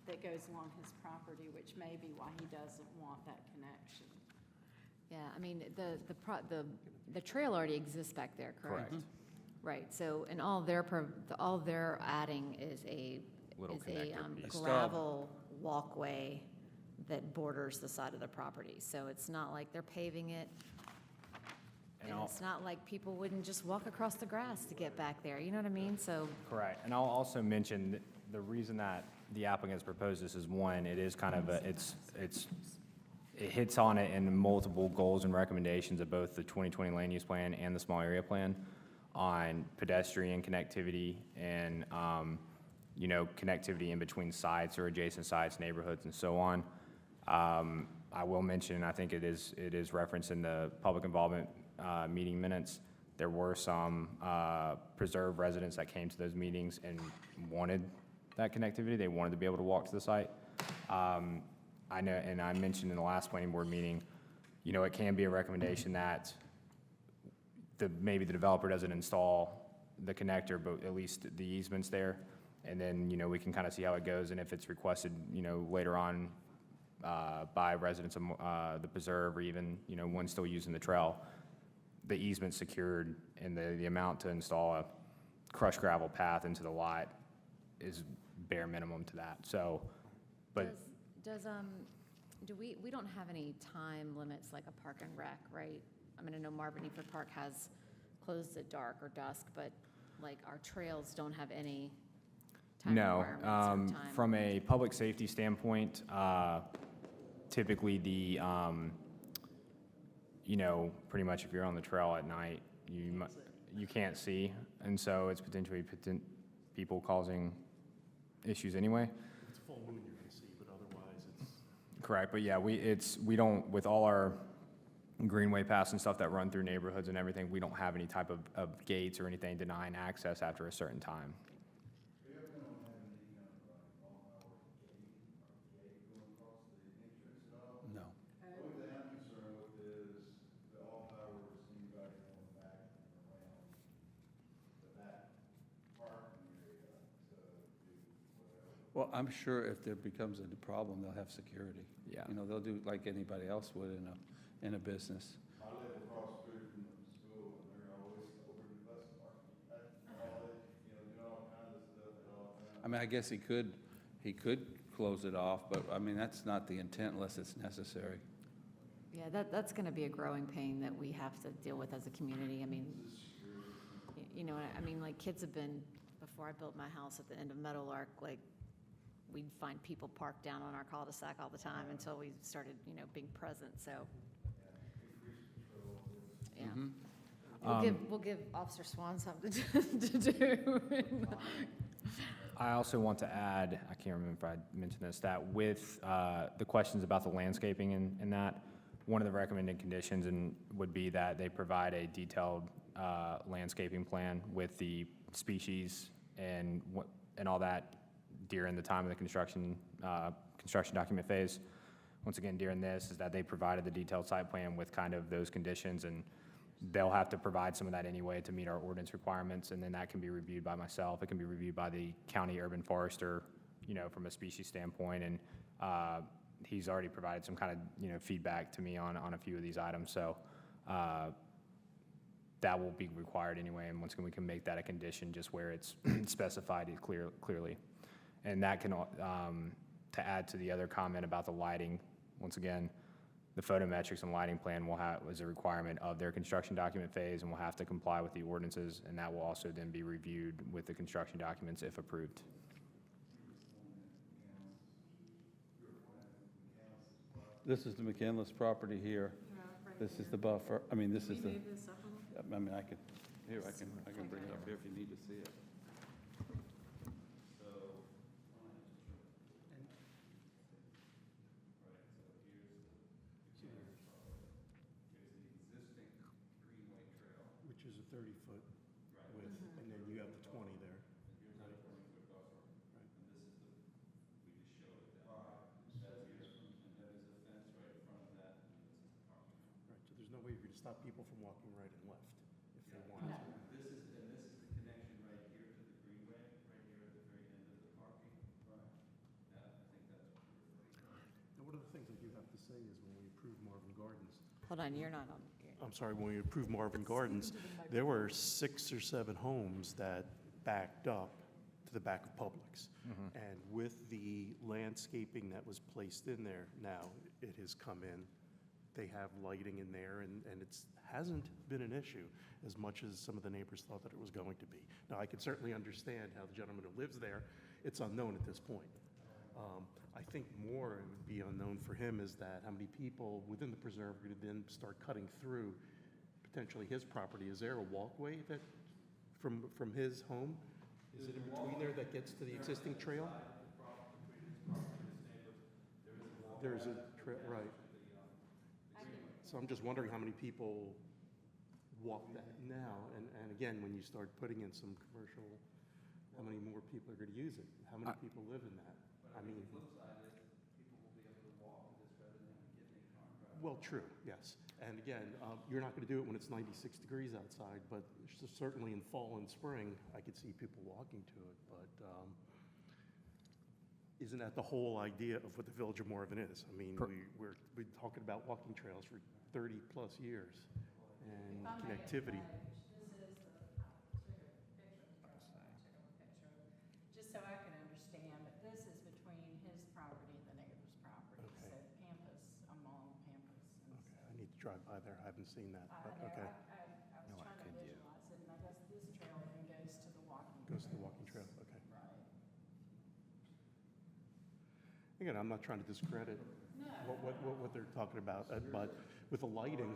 that goes along his property, which may be why he doesn't want that connection. yeah, I mean, the trail already exists back there, correct? Correct. Right, so, and all they're adding is a Little connector piece. gravel walkway that borders the side of the property. So it's not like they're paving it, And and I'll- it's not like people wouldn't just walk across the grass to get back there, you know what I mean? So, Correct, and I'll also mention that the reason that the applicants proposed this is, one, it is kind of it hits on it in multiple goals and recommendations of both the 2020 land use plan and the small area plan on pedestrian connectivity and, you know, connectivity in between sites or adjacent sites, neighborhoods, and so on. I will mention, I think it is referenced in the public involvement meeting minutes. There were some preserve residents that came to those meetings and wanted that connectivity. They wanted to be able to walk to the site. I know, and I mentioned in the last planning board meeting, you know, it can be a recommendation that maybe the developer doesn't install the connector, but at least the easement's there. And then, you know, we can kind of see how it goes, and if it's requested, you know, later on by residents of the preserve, or even, you know, one still using the trail, the easement secured, and the amount to install a crushed gravel path into the lot is bare minimum to that, so, but, we don't have any time limits like a park and rec, right? I mean, I know Marvin Eford Park has closed at dark or dusk, but like our trails don't have any time no. requirements or time. From a public safety standpoint, typically you know, pretty much if you're on the trail at night, you can't see, and so it's potentially people causing issues anyway. If it's full moon, you're gonna see, but otherwise, it's. Correct, but yeah, we don't, with all our greenway paths and stuff that run through neighborhoods and everything, we don't have any type of gates or anything denying access after a certain time. no. Well, I'm sure if there becomes a problem, they'll have security. Yeah. You know, they'll do like anybody else would in a business. I live across the street from the school, and they're always over the bus park. That's all they, you know, do all kinds of stuff at all times. I mean, I guess he could close it off, but I mean, that's not the intent unless it's necessary. Yeah, that's gonna be a growing pain that we have to deal with as a community. I mean, you know, I mean, like, kids have been, before I built my house at the end of Meadowlark, like, we'd find people parked down on our cul-de-sac all the time until we started, you know, being present, so. Yeah. We'll give Officer Swan something to do. I also want to add, I can't remember if I mentioned this, that with the questions about the landscaping and that, one of the recommended conditions would be that they provide a detailed landscaping plan with the species and all that during the time of the construction document phase. Once again, during this, is that they provided the detailed site plan with kind of those conditions, and they'll have to provide some of that anyway to meet our ordinance requirements, and then that can be reviewed by myself. It can be reviewed by the county urban forester, you know, from a species standpoint, and he's already provided some kind of, you know, feedback to me on a few of these items, so that will be required anyway, and once again, we can make that a condition just where it's specified clearly. And that can, to add to the other comment about the lighting, once again, the photometrics and lighting plan will have, was a requirement of their construction document phase and will have to comply with the ordinances, and that will also then be reviewed with the construction documents if approved. This is the McCandless property here. This is the buffer, I mean, this is the, Move this up a little? I mean, I can bring it up here if you need to see it. Which is a 30-foot width, and then you have the 20 there. Right, so there's no way you're going to stop people from walking right and left if they wanted to. This is the connection right here to the greenway, right here at the very end of the parking. Right. Yeah, I think that's what you're referring to. Now, one of the things I do have to say is when we approved Marvin Gardens, Hold on, you're not on. I'm sorry, when we approved Marvin Gardens, there were 6 or 7 homes that backed up to the back of Publix. And with the landscaping that was placed in there, now it has come in. They have lighting in there, and it's, hasn't been an issue as much as some of the neighbors thought that it was going to be. Now, I can certainly understand how the gentleman who lives there, it's unknown at this point. I think more it would be unknown for him is that how many people within the preserve are going to then start cutting through potentially his property. Is there a walkway that, from his home? Is it in between there that gets to the existing trail? There's a trail, right. So I'm just wondering how many people walk that now, and again, when you start putting in some commercial, how many more people are going to use it? How many people live in that? I mean, well, true, yes. And again, you're not going to do it when it's 96 degrees outside, but certainly in fall and spring, I could see people walking to it. But isn't that the whole idea of what the Village of Marvin is? I mean, we're talking about walking trails for 30-plus years and connectivity. Just so I can understand, but this is between his property and the neighbor's property. Okay. So Pampas, I'm on Pampas. Okay, I need to drive by there. I haven't seen that, but I okay. was trying to visualize it, and I guess this trail then goes to the walking. Goes to the walking trail, okay. Right. Again, I'm not trying to discredit what they're talking about, but with the lighting,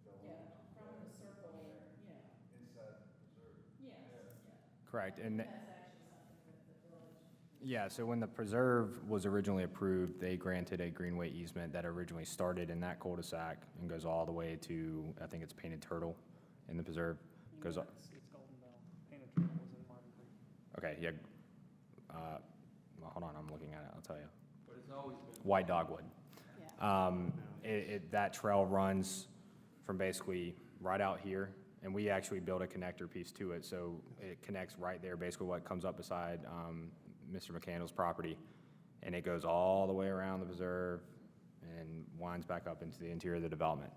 Yeah, from the circle there, yeah. Yes, yeah. Correct. And That's actually something with the village. yeah, so when the preserve was originally approved, they granted a greenway easement that originally started in that cul-de-sac and goes all the way to, I think it's Painted Turtle in the preserve. Goes, It's Golden Bell. Painted Turtle was in Marvin Creek. okay, yeah. Well, hold on, I'm looking at it, I'll tell you. But it's always been. White Dogwood. Yeah. That trail runs from basically right out here, and we actually built a connector piece to it, so it connects right there, basically what comes up beside Mr. McCandless' property, and it goes all the way around the preserve and winds back up into the interior of the development.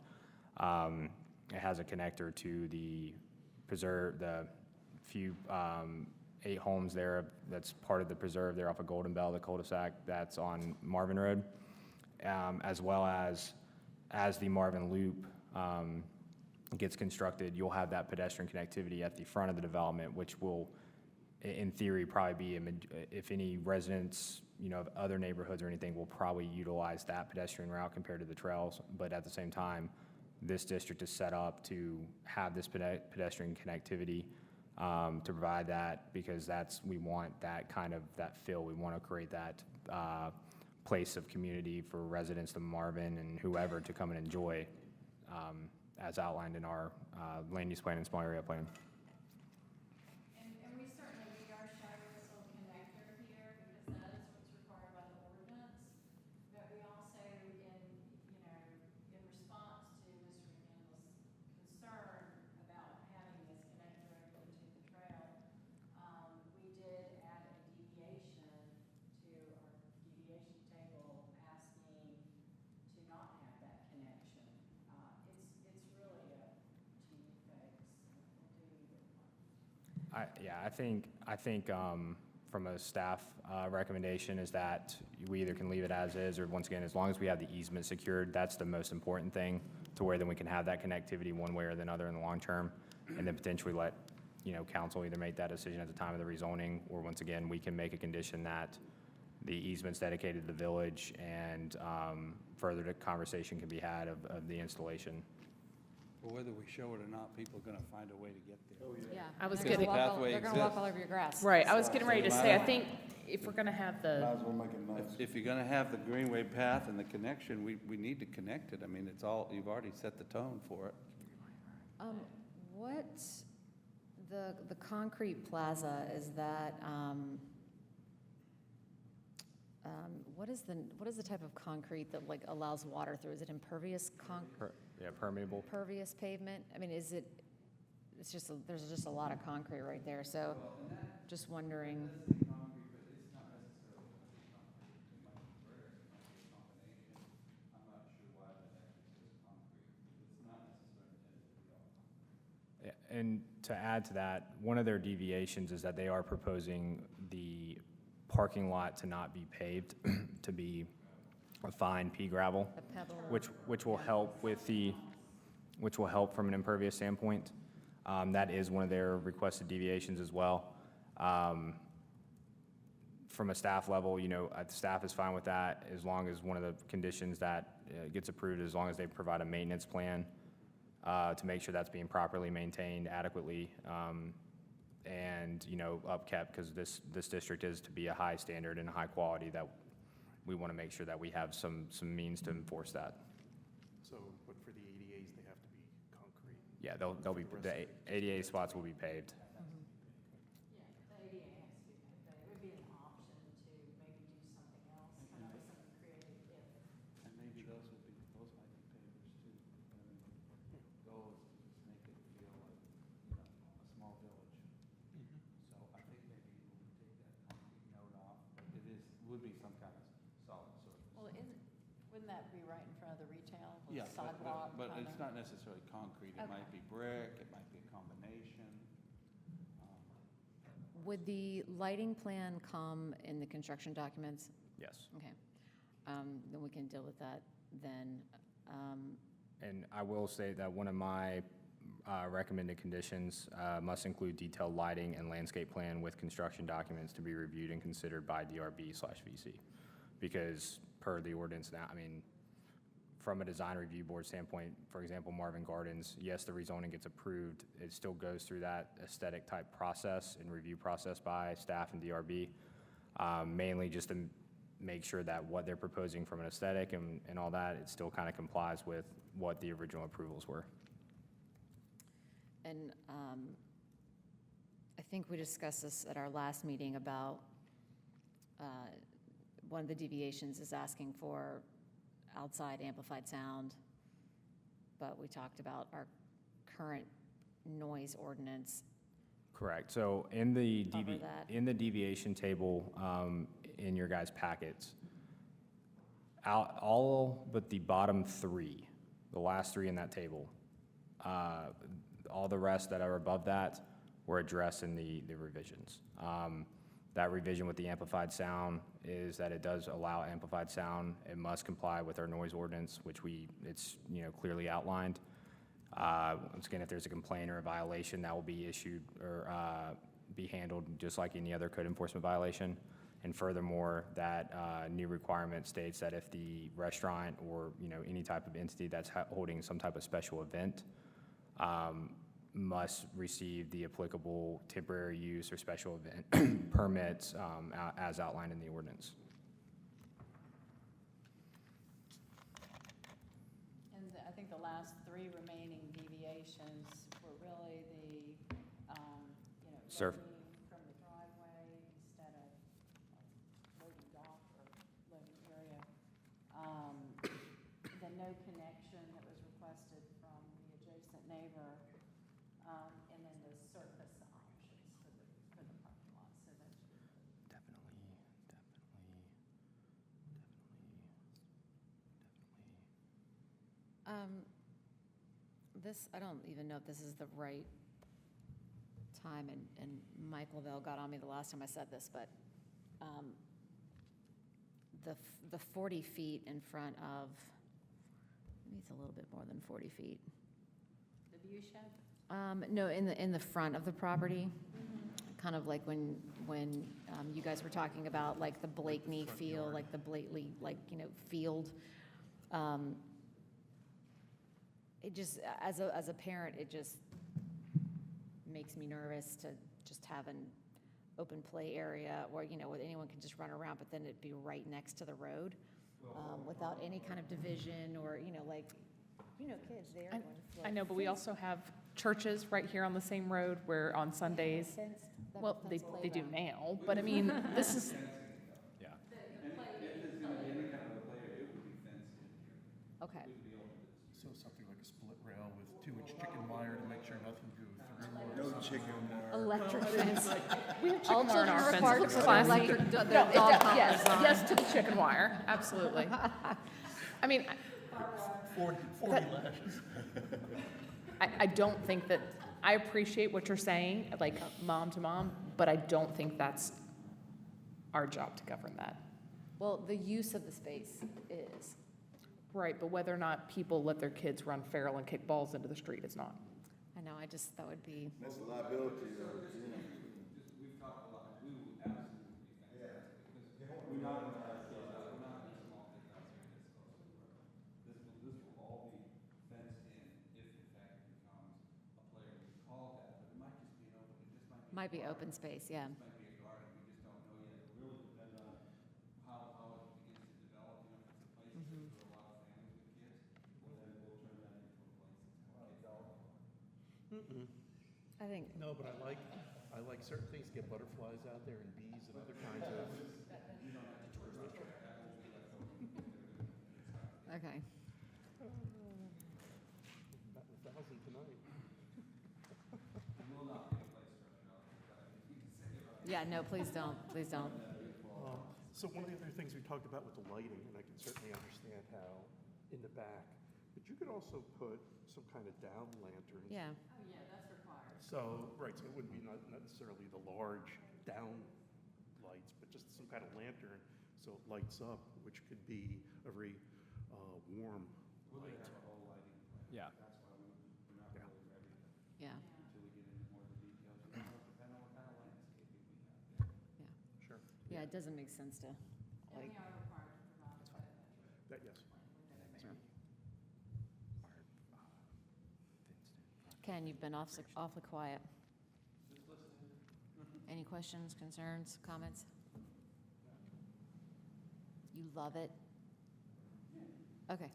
It has a connector to the preserve, the few 8 homes there that's part of the preserve there off of Golden Bell, the cul-de-sac that's on Marvin Road, as well as the Marvin Loop gets constructed, you'll have that pedestrian connectivity at the front of the development, which will, in theory, probably be, if any residents, of other neighborhoods or anything, will probably utilize that pedestrian route compared to the trails. But at the same time, this district is set up to have this pedestrian connectivity to provide that, because we want that kind of, that feel. We want to create that place of community for residents of Marvin and whoever to come and enjoy, as outlined in our land use plan and small area plan. And we certainly, we are shy of this little connector here, because that is what's required by the ordinance. But we also, in response to Mr. McCandless' concern about having this connector open to the trail, we did add a deviation to our deviation table asking to not have that connection. It's really up to you folks. We'll do I think from a staff recommendation is that we either can leave it as is, or once again, as long as we have the easement secured, that's the most important thing, to where then we can have that connectivity one way or the other in the long term, and then potentially let, council either make that decision at the time of the rezoning, or once again, we can make a condition that the easement's dedicated to the village, and further conversation can be had of the installation. Well, whether we show it or not, people are gonna find a way to get there. Yeah. I was They're gonna getting- walk all- Pathway They're gonna walk exists. all over your grass. Right, I was getting ready to say, I So- think if we're gonna have Might the, as well make it nice. If you're gonna have the Greenway path and the connection, we need to connect it. I mean, it's all, you've already set the tone for it. What, the concrete plaza, is that, what is the type of concrete that like allows water through? Is it impervious Permeable. pervious pavement? I mean, is it, it's just, there's just a lot of concrete right there, so just wondering. Yeah, and to add to that, one of their deviations is that they are proposing the parking lot to not be paved, to be a fine pea gravel, The pebble. which will help from an impervious standpoint. That is one of their requested deviations as well. From a staff level, staff is fine with that, as long as one of the conditions that gets approved, as long as they provide a maintenance plan to make sure that's being properly maintained adequately, and, upkept, because this district is to be a high standard and a high quality, that we want to make sure that we have some means to enforce that. So, but for the ADAs, they have to be concrete. Yeah, they'll be, the ADA spots will be paved. Yeah, the ADA has to be put there. It would be an option to maybe do something else, come up with something creative if. And maybe those might be pavers too. I mean, the goal is to just make it feel like, a small village. So I think maybe we would take that concrete note off, but would be some kind of solid surface. Well, wouldn't that be right in front of the retail, Yeah, with sidewalk? but kinda? it's not necessarily concrete. It Okay. might be brick, it might be a combination. Would the lighting plan come in the construction documents? Yes. Okay. Then we can deal with that then. And I will say that one of my recommended conditions must include detailed lighting and landscape plan with construction documents to be reviewed and considered by DRB/VC. Because per the ordinance now, from a design review board standpoint, for example, Marvin Gardens, yes, the rezoning gets approved, it still goes through that aesthetic type process and review process by staff and DRB, mainly just to make sure that what they're proposing from an aesthetic and all that, it still kind of complies with what the original approvals were. And I think we discussed this at our last meeting about one of the deviations is asking for outside amplified sound, but we talked about our current noise ordinance. Correct. So in the Cover that. in the deviation table in your guys' packets, all but the bottom three, the last three in that table, all the rest that are above that were addressed in the revisions. That revision with the amplified sound is that it does allow amplified sound. It must comply with our noise ordinance, which it's clearly outlined. Once again, if there's a complaint or a violation, that will be issued or be handled just like any other code enforcement violation. And furthermore, that new requirement states that if the restaurant or any type of entity that's holding some type of special event must receive the applicable temporary use or special event permits as outlined in the ordinance. And I think the last three remaining deviations were really the, Sir. loading from the driveway instead of loading dock or loading area. The no connection that was requested from the adjacent neighbor, and then the surface options for the parking lot, so that. This, I don't even know if this is the right time, and Mike Lavelle got on me the last time I said this, but the 40 feet in front of, maybe it's a little bit more than 40 feet. The view shed? No, in the front of the property, kind of like when you guys were talking about like the Blakeney field, like the Blakely, like, field. It just, as a parent, it just makes me nervous to just have an open play area where, where anyone can just run around, but then it'd be right next to the road, without any kind of division or, like, kids, they are going to. I know, but we also have churches right here on the same road where on Sundays, well, they do now, but I mean, this is, Yeah. Okay. So something like a split rail with 2-inch chicken wire to make sure nothing goes through. No chicken wire. Electric fence. we have All chicken wire in our children fence. required Looks to put classy. electric No, dog it collars does, yes, on. yes to the chicken wire, absolutely. I mean, 40 lashes. I don't think that, I appreciate what you're saying, like mom to mom, but I don't think that's our job to govern that. Well, the use of the space is. Right, but whether or not people let their kids run feral and kick balls into the street is not. I know, that would be, That's a liability, though. We've talked a lot, we will absolutely be fantastic, because we're not in small things out there that's close to the road. This will all be fenced in if in fact it becomes a player, we call that, but it might just be an open, it just might be. might be open space, yeah. This might be a garden, we just don't know yet, it really depends on how it begins to develop, if it's a place that's for a lot of families with kids, well then we'll turn that into a place that's kind of kid-friendly. I think, No, but I like certain things, get butterflies out there and bees and other kinds of. okay. About 1,000 tonight. Yeah, no, please don't, please don't. So one of the other things we talked about with the lighting, and I can certainly understand how in the back, but you could also put some kind of down lanterns. Yeah, Oh, yeah, that's required. So, right, so it wouldn't be not necessarily the large down lights, but just some kind of lantern, so it lights up, which could be a very warm light. Yeah. yeah, Sure. yeah, it doesn't make sense to, And like, we are required to provide That, yes. Ken, you've been awfully quiet. Any questions, concerns, comments? You love it? Okay.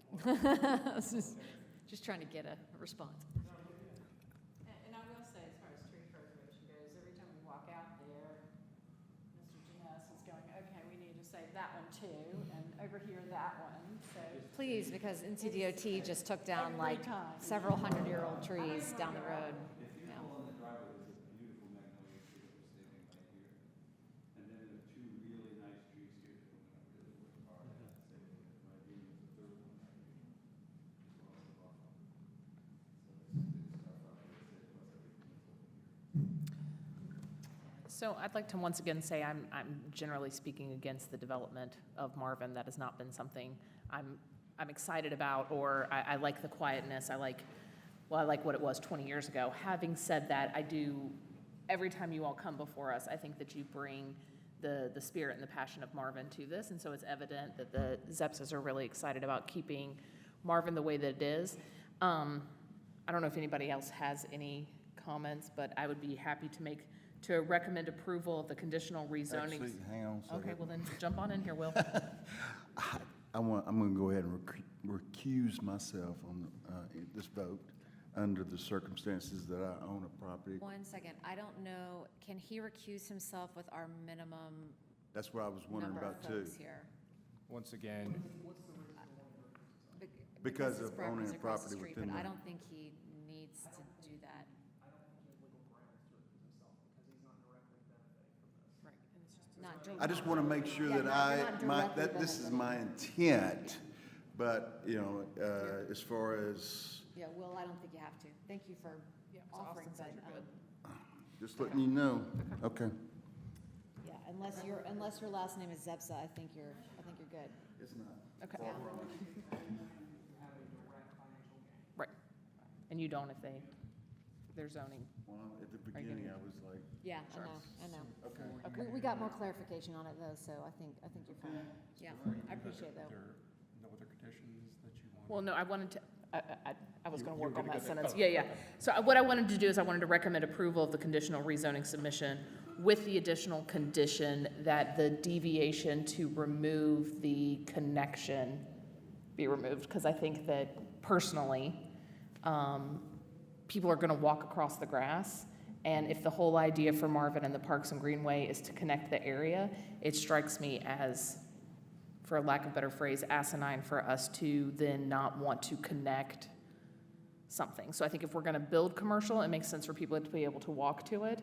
Just trying to get a response. And I will say, as far as tree preservation goes, every time we walk out there, Mr. Janess is going, okay, we need to save that one too, and over here, that one, so. Please, because NCDOT just took down Every like time. several hundred-year-old trees down the road. Yeah. On the driveway, there's a beautiful magnolia tree that we're saving right here. And then there are two really nice trees here that we're gonna really work hard at saving. Right here, there's a third one right here. As well as the buffer. So this is good stuff out there, plus everything that's over here. So I'd like to once again say I'm generally speaking against the development of Marvin. That has not been something I'm excited about, or I like the quietness. I like what it was 20 years ago. Having said that, I do, every time you all come before us, I think that you bring the spirit and the passion of Marvin to this, and so it's evident that the Zepses are really excited about keeping Marvin the way that it is. I don't know if anybody else has any comments, but I would be happy to recommend approval of the conditional rezoning. Actually, hang on a second. Okay, well then, jump on in here, Will. I'm going to go ahead and recuse myself on this vote under the circumstances that I own a property. 1 second, I don't know, can he recuse himself with our minimum That's what I was wondering number of about too. folks here? Once again, Be- Because his of owning property's a across the property street, within But I the- don't think he needs to do that. Not directly. I just want to make sure Yeah, that not directly this is benefiting. my intent, but, as far as, Yeah, Will, I don't think you have to. Thank you for Yeah, offering, Austin said but, you're good. Just letting you know. Okay. Yeah, unless your last name is Zepsa, I think you're good. It's not. Okay. Yeah. Right. And you don't if they're zoning. Well, at the Are you beginning, gonna- I was like, Yeah, I know. okay. We got more clarification on it though, so I think you're fine. Yeah, I appreciate that. No other conditions that you want? Well, no, I wanted to, I was going to work on that sentence. Yeah. So what I wanted to do is I wanted to recommend approval of the conditional rezoning submission with the additional condition that the deviation to remove the connection be removed, because I think that personally, people are going to walk across the grass, and if the whole idea for Marvin and the Parks and Greenway is to connect the area, it strikes me as, for lack of a better phrase, asinine for us to then not want to connect something. So I think if we're gonna build commercial, it makes sense for people to be able to walk to it.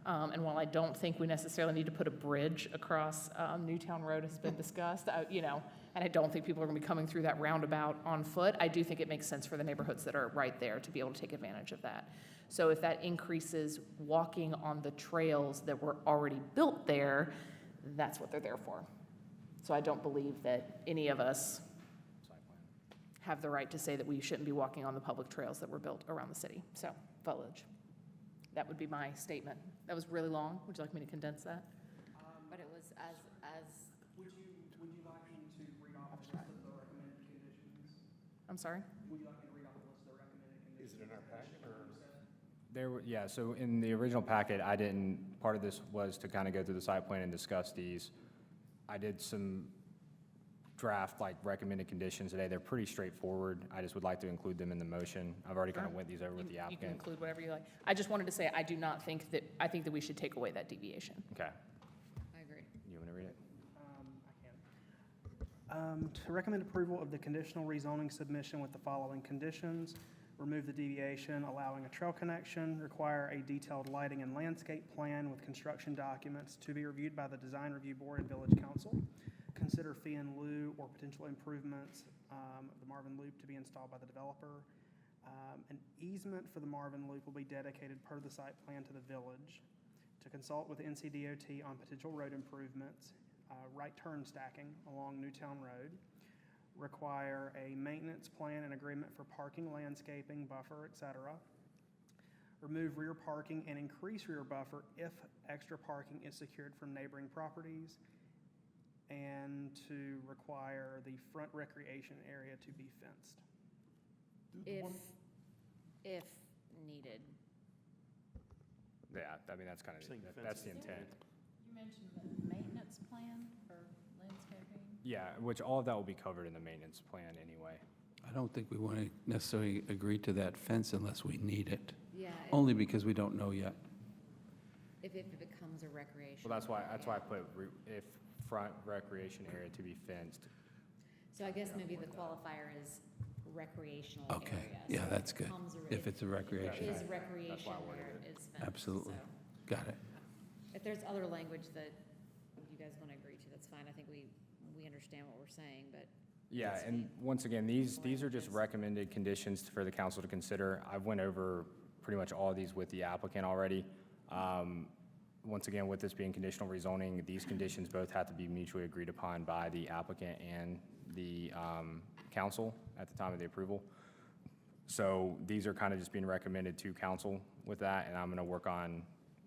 And while I don't think we necessarily need to put a bridge across Newtown Road has been discussed, and I don't think people are gonna be coming through that roundabout on foot, I do think it makes sense for the neighborhoods that are right there to be able to take advantage of that. So if that increases walking on the trails that were already built there, that's what they're there for. So I don't believe that any of us have the right to say that we shouldn't be walking on the public trails that were built around the city, so, village. That would be my statement. That was really long. Would you like me to condense that? But it was as, Would you like me to read off the list of the recommended conditions? I'm sorry? Would you like me to read off the list of the recommended conditions? Is it in our packet or? Yeah, so in the original packet, part of this was to kind of go through the site plan and discuss these. I did some draft, recommended conditions today. They're pretty straightforward. I just would like to include them in the motion. I've already kind of went these over with the You can applicant. include whatever you like. I just wanted to say, I think that we should take away that deviation. Okay. I agree. You want to read it? I can. To recommend approval of the conditional rezoning submission with the following conditions: remove the deviation, allowing a trail connection, require a detailed lighting and landscape plan with construction documents to be reviewed by the Design Review Board and Village Council, consider fee in lieu or potential improvements of the Marvin Loop to be installed by the developer. An easement for the Marvin Loop will be dedicated per the site plan to the village, to consult with NCDOT on potential road improvements, right turn stacking along Newtown Road, require a maintenance plan and agreement for parking, landscaping, buffer, et cetera. Remove rear parking and increase rear buffer if extra parking is secured from neighboring properties, and to require the front recreation area to be fenced. If needed. Yeah, I mean, that's kind Saying of, that's the intent. You mentioned the maintenance plan for landscaping? Yeah, which all of that will be covered in the maintenance plan anyway. I don't think we want to necessarily agree to that fence unless we need it, Yeah, only because we don't know yet. if it becomes a recreation. Well, that's why I put if front recreation area to be fenced. So I guess maybe the qualifier is recreational area. Okay, so yeah, if that's it good. becomes If it's a recreation. It is That's recreation why I wanted where it. it's fenced. Absolutely. So Got it. if there's other language that you guys want to agree to, that's fine. I think we understand what we're saying, but Yeah, Yes, and once again, these are just recommended conditions for the council to consider. I've went over pretty much all of these with the applicant already. Once again, with this being conditional rezoning, these conditions both have to be mutually agreed upon by the applicant and the council at the time of the approval. So these are kind of just being recommended to council with that, and I'm going to work on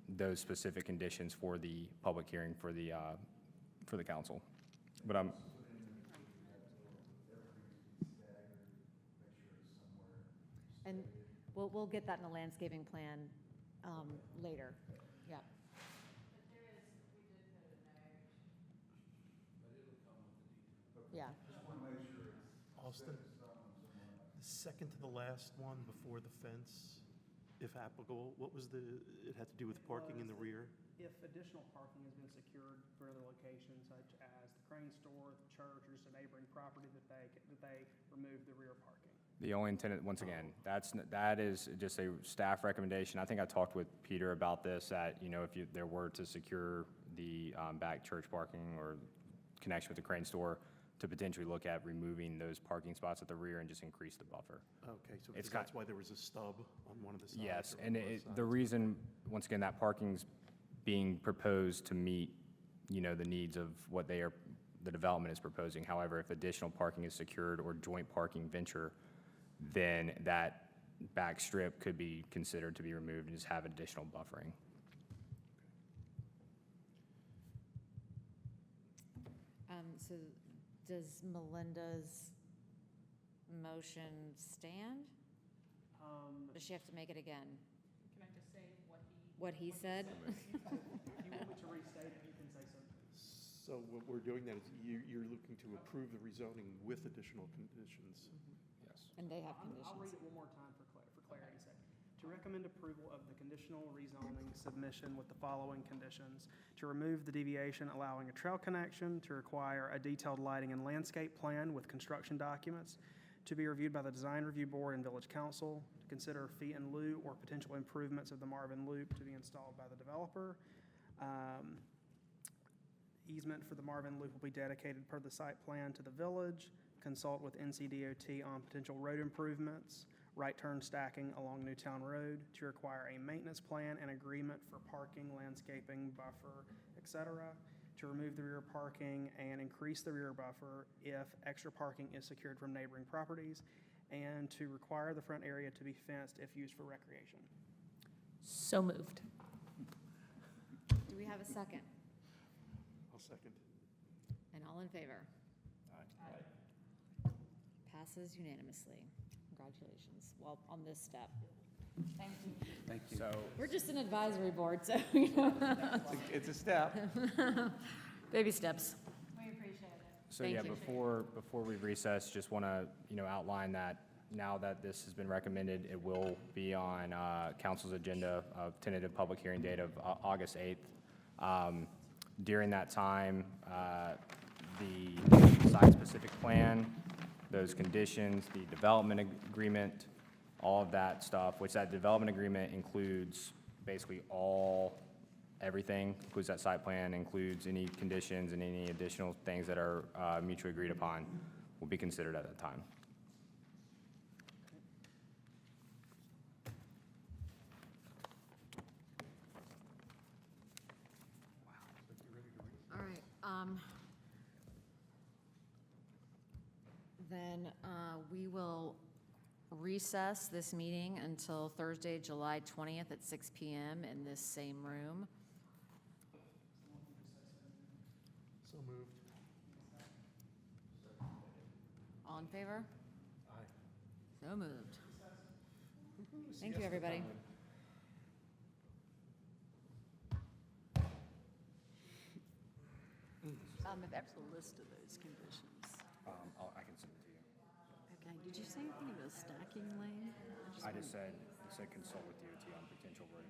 those specific conditions for the public hearing for the council. But I'm, and we'll get that in the landscaping plan later. Yeah. Yeah. Austin, the second to the last one before the fence, if applicable, what was it had to do with parking in the rear? If additional parking has been secured for other locations such as the Crane Store, the church, or just a neighboring property, that they remove the rear parking. the only intent, once again, that is just a staff recommendation. I think I talked with Peter about this, that, if there were to secure the back church parking or connection with the Crane Store, to potentially look at removing those parking spots at the rear and just increase the buffer. Okay, so It's that's why there was a stub on one of the sides? Yes, or and on both the sides? reason, once again, that parking's being proposed to meet, the needs of what the development is proposing. However, if additional parking is secured or joint parking venture, then that back strip could be considered to be removed and just have additional buffering. So does Melinda's motion stand? Does she have to make it again? Can I just say What he said? If you want me to restate it, you can say so. So what we're doing that is you're looking to approve the rezoning with additional conditions? Yes. And they have I'll read conditions. it one more time for clarity's sake. To recommend approval of the conditional rezoning submission with the following conditions: to remove the deviation allowing a trail connection, to require a detailed lighting and landscape plan with construction documents, to be reviewed by the Design Review Board and Village Council, to consider fee in lieu or potential improvements of the Marvin Loop to be installed by the developer. Easement for the Marvin Loop will be dedicated per the site plan to the village. Consult with NCDOT on potential road improvements, right turn stacking along Newtown Road, to require a maintenance plan and agreement for parking, landscaping, buffer, etc., to remove the rear parking and increase the rear buffer if extra parking is secured from neighboring properties, and to require the front area to be fenced if used for recreation. So moved. Do we have a second? I'll second. And all in favor? Passes unanimously. Congratulations. Well, on this step. Thank you. Thank you. So, We're just an advisory board, so, It's a step. baby steps. We appreciate it. so Thank yeah, you. before we recess, just want to, outline that now that this has been recommended, it will be on council's agenda of tentative public hearing date of August 8th. During that time, the site-specific plan, those conditions, the development agreement, all of that stuff, which that development agreement includes basically everything, includes that site plan, includes any conditions and any additional things that are mutually agreed upon, will be considered at that time. All right. Then we will recess this meeting until Thursday, July 20th at 6 PM in this same room. So moved. All in favor? Aye. So moved. Thank you, everybody. That's a list of those conditions. I can send it to you. Okay, did you say anything about stacking lane? I just said consult with DOT on potential road